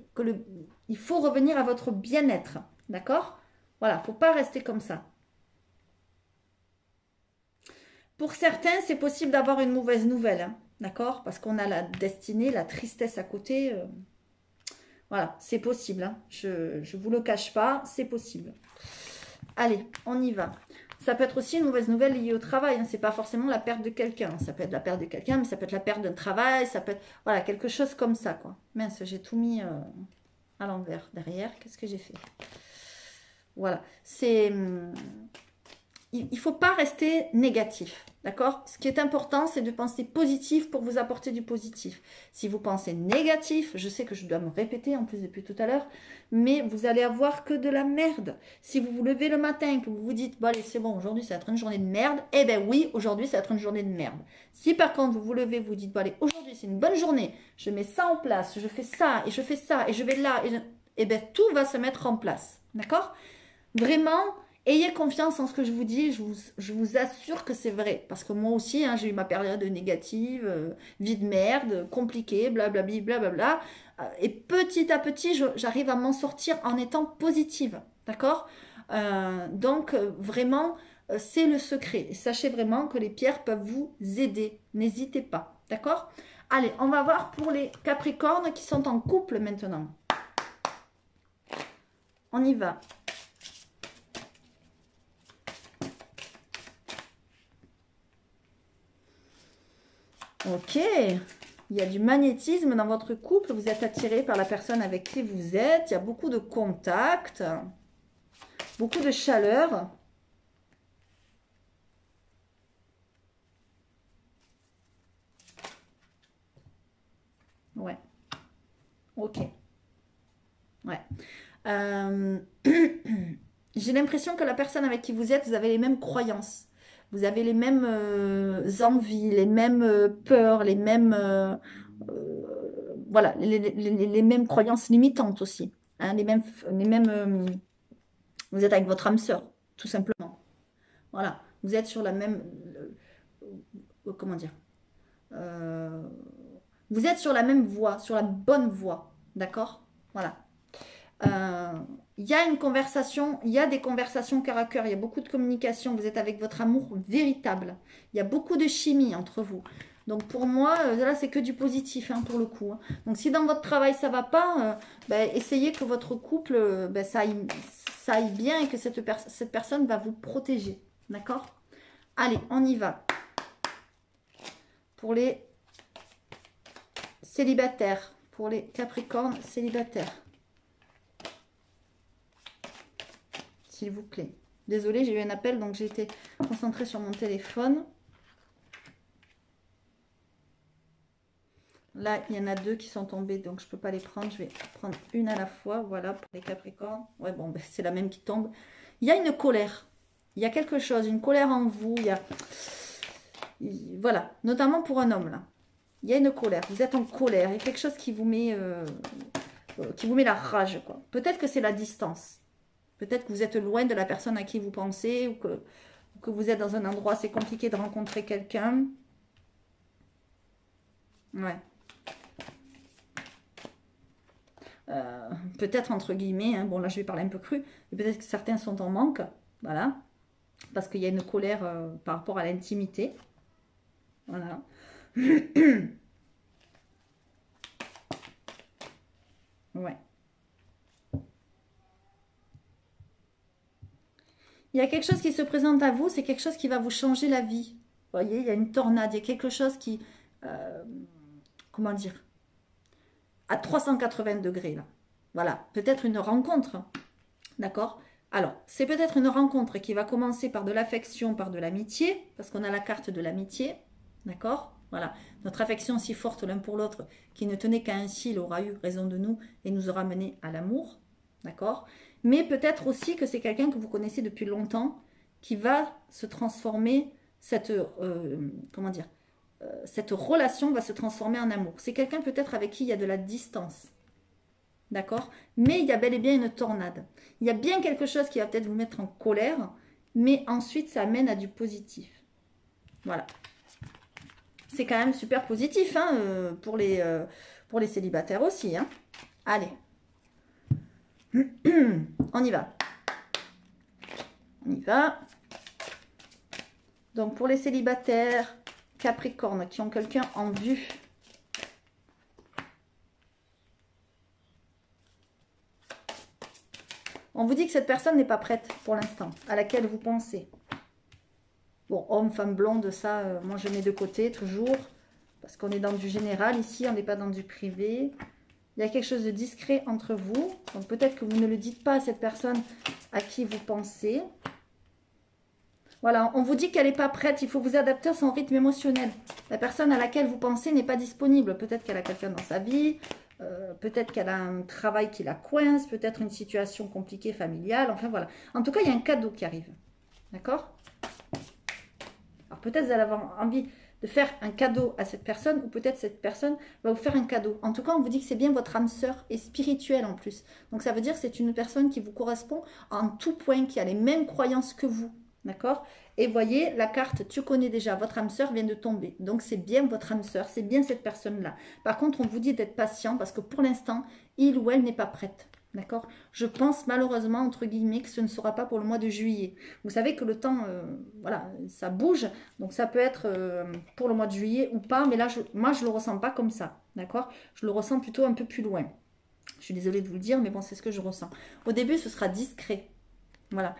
Speaker 1: il faut revenir à votre bien-être. D'accord? Voilà, il ne faut pas rester comme ça. Pour certains, c'est possible d'avoir une mauvaise nouvelle. Hein. D'accord? Parce qu'on a la destinée, la tristesse à côté. Voilà, c'est possible. Hein. Je ne vous le cache pas, c'est possible. Allez, on y va. Ça peut être aussi une mauvaise nouvelle liée au travail. Hein. C'est pas forcément la perte de quelqu'un. Ça peut être la perte de quelqu'un, mais ça peut être la perte d'un travail. Ça peut être voilà, quelque chose comme ça. Quoi. Mince, j'ai tout mis à l'envers derrière. Qu'est-ce que j'ai fait? Voilà. C'est... il ne faut pas rester négatif. D'accord? Ce qui est important, c'est de penser positif pour vous apporter du positif. Si vous pensez négatif, je sais que je dois me répéter en plus depuis tout à l'heure, mais vous allez avoir que de la merde. Si vous vous levez le matin, que vous vous dites, bon allez, c'est bon, aujourd'hui ça va être une journée de merde, eh bien oui, aujourd'hui ça va être une journée de merde. Si par contre vous vous levez, vous dites, bon allez, aujourd'hui c'est une bonne journée, je mets ça en place, je fais ça, et je fais ça, et je vais là, eh bien tout va se mettre en place. D'accord? Vraiment, ayez confiance en ce que je vous dis, je vous assure que c'est vrai. Parce que moi aussi, hein, j'ai eu ma période négative, vie de merde, compliquée, blablabla, blablabla. Et petit à petit, j'arrive à m'en sortir en étant positive. D'accord? Donc, vraiment, c'est le secret. Et sachez vraiment que les pierres peuvent vous aider. N'hésitez pas. D'accord? Allez, on va voir pour les Capricornes qui sont en couple maintenant. On y va. Ok. Il y a du magnétisme dans votre couple. Vous êtes attiré par la personne avec qui vous êtes. Il y a beaucoup de contacts. Beaucoup de chaleur. Ouais. Ok. Ouais. Euh, J'ai l'impression que la personne avec qui vous êtes, vous avez les mêmes croyances. Vous avez les mêmes envies, les mêmes peurs, les mêmes voilà, les mêmes croyances limitantes aussi. Hein, vous êtes avec votre âme sœur, tout simplement. Voilà, vous êtes sur la même, comment dire, euh, vous êtes sur la même voie, sur la bonne voie, d'accord? Voilà. Euh, Il y a une conversation, il y a des conversations cœur à cœur, il y a beaucoup de communication, vous êtes avec votre amour véritable. Il y a beaucoup de chimie entre vous. Donc pour moi, là c'est que du positif hein, pour le coup. Hein. Donc si dans votre travail ça va pas, ben, essayez que votre couple, ben, ça aille bien et que cette personne va vous protéger. D'accord? Allez, on y va. Pour les célibataires, pour les capricornes célibataires. S'il vous plaît. Désolée, j'ai eu un appel, donc j'ai été concentrée sur mon téléphone. Là, il y en a deux qui sont tombés, donc je ne peux pas les prendre. Je vais prendre une à la fois. Voilà, pour les capricornes. Ouais, bon, ben, c'est la même qui tombe. Il y a une colère. Il y a quelque chose, une colère en vous. Voilà, notamment pour un homme, là. Il y a une colère. Vous êtes en colère. Il y a quelque chose qui vous met la rage, quoi. Peut-être que c'est la distance. Peut-être que vous êtes loin de la personne à qui vous pensez ou que vous êtes dans un endroit, c'est compliqué de rencontrer quelqu'un. Ouais. Peut-être entre guillemets, hein, bon là je vais parler un peu cru, mais peut-être que certains sont en manque, voilà, parce qu'il y a une colère par rapport à l'intimité. Voilà. Ouais. Il y a quelque chose qui se présente à vous, c'est quelque chose qui va vous changer la vie. Vous voyez, il y a une tornade, il y a quelque chose qui, euh, comment dire, à 380 degrés là. Voilà, peut-être une rencontre, d'accord? Alors, c'est peut-être une rencontre qui va commencer par de l'affection, par de l'amitié, parce qu'on a la carte de l'amitié, d'accord? Voilà, notre affection si forte l'un pour l'autre, qui ne tenait qu'à un cil, aura eu raison de nous et nous aura mené à l'amour, d'accord? Mais peut-être aussi que c'est quelqu'un que vous connaissez depuis longtemps, qui va se transformer, comment dire, cette relation va se transformer en amour. C'est quelqu'un peut-être avec qui il y a de la distance, d'accord? Mais il y a bel et bien une tornade. Il y a bien quelque chose qui va peut-être vous mettre en colère, mais ensuite ça amène à du positif. Voilà. C'est quand même super positif hein, pour les célibataires aussi. Hein. Allez. On y va. On y va. Donc pour les célibataires Capricorne qui ont quelqu'un en vue, on vous dit que cette personne n'est pas prête pour l'instant, à laquelle vous pensez. Bon, homme, femme, blonde, ça, moi je mets de côté toujours, parce qu'on est dans du général ici, on n'est pas dans du privé. Il y a quelque chose de discret entre vous, donc peut-être que vous ne le dites pas à cette personne à qui vous pensez. Voilà, on vous dit qu'elle n'est pas prête, il faut vous adapter à son rythme émotionnel. La personne à laquelle vous pensez n'est pas disponible. Peut-être qu'elle a quelqu'un dans sa vie, peut-être qu'elle a un travail qui la coince, peut-être une situation compliquée familiale, enfin voilà. En tout cas, il y a un cadeau qui arrive. D'accord? Alors peut-être vous allez avoir envie de faire un cadeau à cette personne, ou peut-être cette personne va vous faire un cadeau. En tout cas, on vous dit que c'est bien votre âme sœur et spirituelle en plus. Donc ça veut dire que c'est une personne qui vous correspond en tout point, qui a les mêmes croyances que vous. D'accord? Et voyez, la carte, tu connais déjà, votre âme sœur vient de tomber. Donc c'est bien votre âme sœur, c'est bien cette personne-là. Par contre, on vous dit d'être patient parce que pour l'instant, il ou elle n'est pas prête. D'accord? Je pense malheureusement, entre guillemets, que ce ne sera pas pour le mois de juillet. Vous savez que le temps, voilà, ça bouge. Donc ça peut être pour le mois de juillet ou pas. Mais là, moi, je ne le ressens pas comme ça. D'accord? Je le ressens plutôt un peu plus loin. Je suis désolée de vous le dire, mais bon, c'est ce que je ressens. Au début, ce sera discret. Voilà.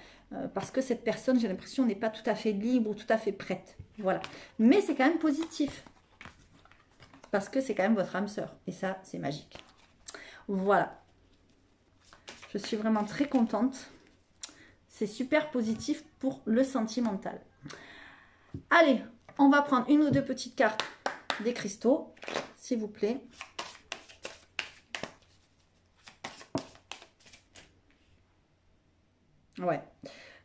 Speaker 1: Parce que cette personne, j'ai l'impression, n'est pas tout à fait libre ou tout à fait prête. Voilà. Mais c'est quand même positif. parce que c'est quand même votre âme sœur. Et ça, c'est magique. Voilà. Je suis vraiment très contente. C'est super positif pour le sentimental. Allez, on va prendre une ou deux petites cartes des cristaux, s'il vous plaît. Ouais.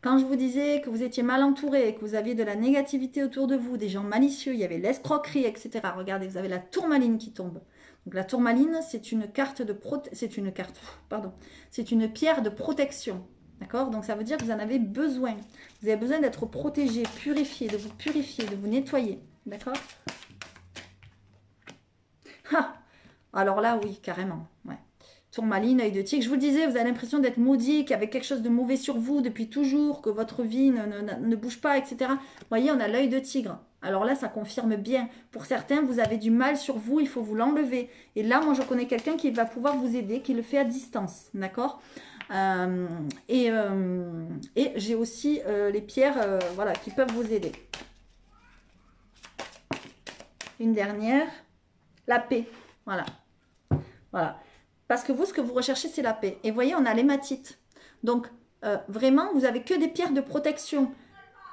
Speaker 1: Quand je vous disais que vous étiez mal entouré, que vous aviez de la négativité autour de vous, des gens malicieux, il y avait l'escroquerie, etc. Regardez, vous avez la tourmaline qui tombe. Donc la tourmaline, c'est une carte de c'est une pierre de protection. D'accord? Donc ça veut dire que vous en avez besoin. Vous avez besoin d'être protégé, purifié, de vous nettoyer. D'accord? Ah! Alors là, oui, carrément. Ouais. Tourmaline, œil de tigre. Je vous le disais, vous avez l'impression d'être maudit, qu'il y avait quelque chose de mauvais sur vous depuis toujours, que votre vie ne bouge pas, etc. Vous voyez, on a l'œil de tigre. Alors là, ça confirme bien. Pour certains, vous avez du mal sur vous, il faut vous l'enlever. Et là, moi, je connais quelqu'un qui va pouvoir vous aider, qui le fait à distance. D'accord? Et j'ai aussi les pierres voilà, qui peuvent vous aider. Une dernière. La paix. Voilà. Voilà. Parce que vous, ce que vous recherchez, c'est la paix. Et vous voyez, on a l'hématite. Donc, vraiment, vous n'avez que des pierres de protection.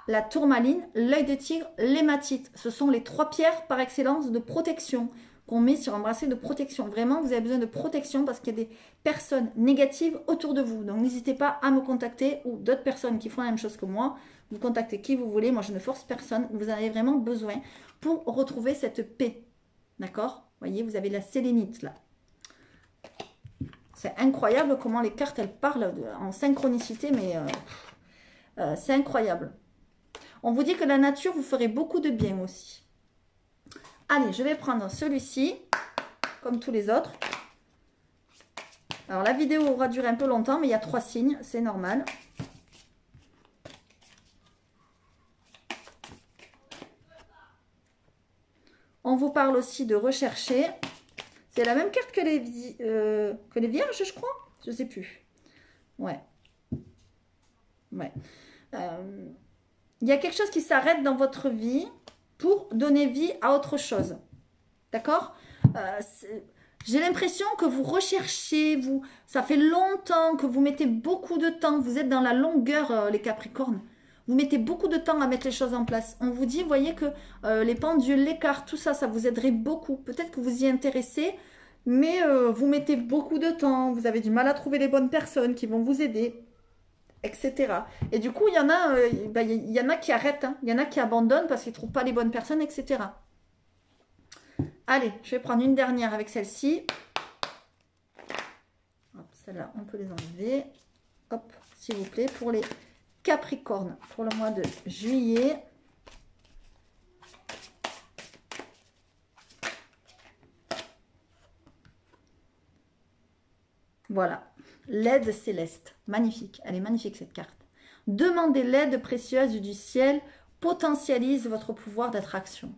Speaker 1: La tourmaline, l'œil de tigre, l'hématite. Ce sont les 3 pierres par excellence de protection qu'on met sur un bracelet de protection. Vraiment, vous avez besoin de protection parce qu'il y a des personnes négatives autour de vous. Donc, n'hésitez pas à me contacter ou d'autres personnes qui font la même chose que moi. Vous contactez qui vous voulez. Moi, je ne force personne. Vous en avez vraiment besoin pour retrouver cette paix. D'accord? Vous voyez, vous avez la sélénite là. C'est incroyable comment les cartes, elles parlent en synchronicité, mais c'est incroyable. On vous dit que la nature vous ferait beaucoup de bien aussi. Allez, je vais prendre celui-ci, comme tous les autres. Alors, la vidéo aura duré un peu longtemps, mais il y a 3 signes, c'est normal. On vous parle aussi de rechercher. C'est la même carte que les vierges, je crois. Je ne sais plus. Ouais. Ouais. Il y a quelque chose qui s'arrête dans votre vie pour donner vie à autre chose. D'accord? J'ai l'impression que vous recherchez, ça fait longtemps que vous mettez beaucoup de temps. Vous êtes dans la longueur, les Capricornes. Vous mettez beaucoup de temps à mettre les choses en place. On vous dit, vous voyez que les pendules, les cartes, tout ça, ça vous aiderait beaucoup. Peut-être que vous y intéressez, mais vous mettez beaucoup de temps. Vous avez du mal à trouver les bonnes personnes qui vont vous aider, etc. Et du coup, il y en a qui arrêtent. Hein. Il y en a qui abandonnent parce qu'ils ne trouvent pas les bonnes personnes, etc. Allez, je vais prendre une dernière avec celle-ci. Celle-là, on peut les enlever. Hop, s'il vous plaît, pour les Capricorne pour le mois de juillet. Voilà, l'aide céleste. Magnifique, elle est magnifique cette carte. Demandez l'aide précieuse du ciel, potentialise votre pouvoir d'attraction.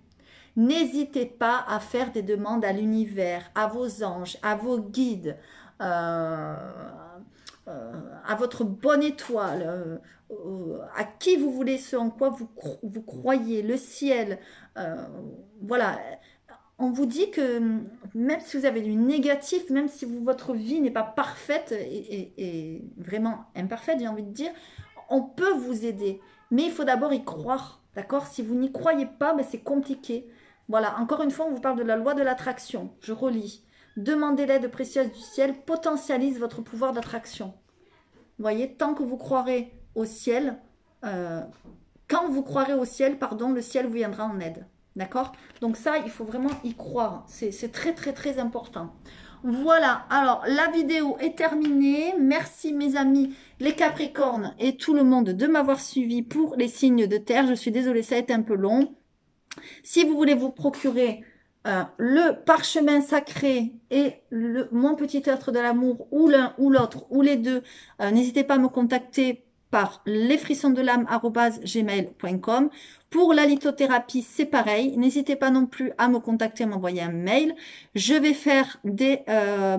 Speaker 1: N'hésitez pas à faire des demandes à l'univers, à vos anges, à vos guides, à votre bonne étoile, à qui vous voulez, ce en quoi vous croyez, le ciel. Voilà, on vous dit que même si vous avez du négatif, même si votre vie n'est pas parfaite et vraiment imparfaite, j'ai envie de dire, on peut vous aider. Mais il faut d'abord y croire, d'accord? Si vous n'y croyez pas, ben c'est compliqué. Voilà, encore une fois, on vous parle de la loi de l'attraction. Je relis. Demandez l'aide précieuse du ciel, potentialise votre pouvoir d'attraction. Vous voyez, tant que vous croirez au ciel, quand vous croirez au ciel, pardon, le ciel vous viendra en aide. D'accord? Donc ça, il faut vraiment y croire. C'est très, très, très important. Voilà, alors la vidéo est terminée. Merci mes amis, les Capricornes et tout le monde de m'avoir suivi pour les signes de terre. Je suis désolée, ça a été un peu long. Si vous voulez vous procurer le parchemin sacré et mon petit œuvre de l'amour, ou l'un ou l'autre, ou les deux, n'hésitez pas à me contacter par lesfrissonsdelame@gmail.com. Pour la lithothérapie, c'est pareil. N'hésitez pas non plus à me contacter, à m'envoyer un mail. Je vais faire des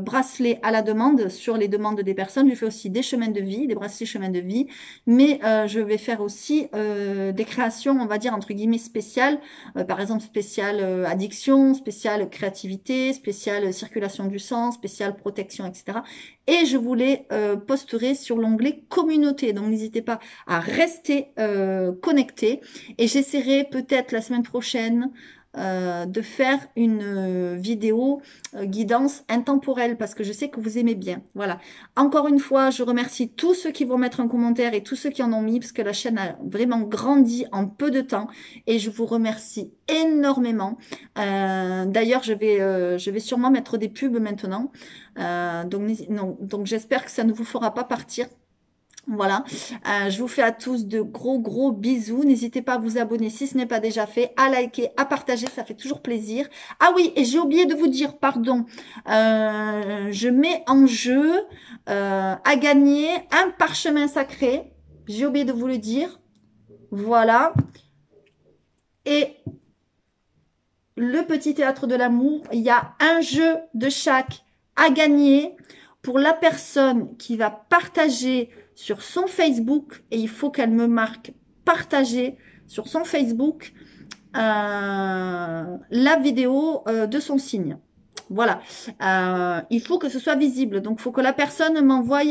Speaker 1: bracelets à la demande sur les demandes des personnes. Je fais aussi des chemins de vie, des bracelets chemins de vie. Mais je vais faire aussi des créations, on va dire, entre guillemets, spéciales. Par exemple, spécial addiction, spécial créativité, spécial circulation du sang, spécial protection, etc. Et je vous les posterai sur l'onglet communauté. Donc, n'hésitez pas à rester connecté. Et j'essaierai peut-être la semaine prochaine de faire une vidéo guidance intemporelle parce que je sais que vous aimez bien. Voilà. Encore une fois, je remercie tous ceux qui vont mettre un commentaire et tous ceux qui en ont mis parce que la chaîne a vraiment grandi en peu de temps et je vous remercie énormément. D'ailleurs, je vais sûrement mettre des pubs maintenant. Donc j'espère que ça ne vous fera pas partir. Voilà, je vous fais à tous de gros bisous. N'hésitez pas à vous abonner si ce n'est pas déjà fait, à liker, à partager, ça fait toujours plaisir. Ah oui, et j'ai oublié de vous dire, pardon, je mets en jeu à gagner un parchemin sacré. J'ai oublié de vous le dire. Voilà. Et le petit théâtre de l'amour, il y a un jeu de chaque à gagner pour la personne qui va partager sur son Facebook, et il faut qu'elle me marque partager sur son Facebook la vidéo de son signe. Voilà, il faut que ce soit visible. Donc, il faut que la personne m'envoie,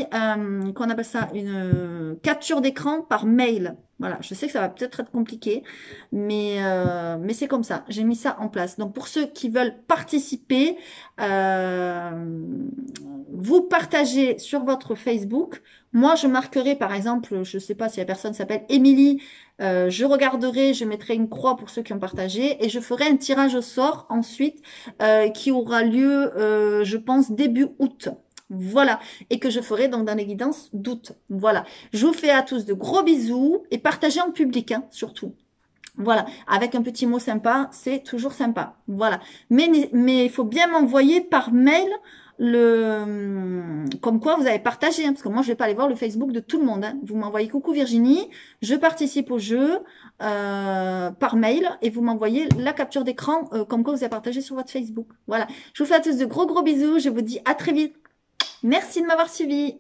Speaker 1: qu'on appelle ça, une capture d'écran par mail. Voilà, je sais que ça va peut-être être compliqué, mais c'est comme ça. J'ai mis ça en place. Donc, pour ceux qui veulent participer, vous partagez sur votre Facebook. Moi, je marquerai, par exemple, je ne sais pas si la personne s'appelle Émilie, je regarderai, je mettrai une croix pour ceux qui ont partagé et je ferai un tirage au sort ensuite qui aura lieu, je pense, début août. Voilà. Et que je ferai donc dans les guidances d'août. Voilà. Je vous fais à tous de gros bisous et partagez en public, hein, surtout. Voilà, avec un petit mot sympa, c'est toujours sympa. Voilà. Mais il faut bien m'envoyer par mail comme quoi vous avez partagé, hein, parce que moi je vais pas aller voir le Facebook de tout le monde. Hein. Vous m'envoyez coucou Virginie, je participe au jeu par mail et vous m'envoyez la capture d'écran comme quoi vous avez partagé sur votre Facebook. Voilà. Je vous fais à tous de gros bisous. Je vous dis à très vite. Merci de m'avoir suivi.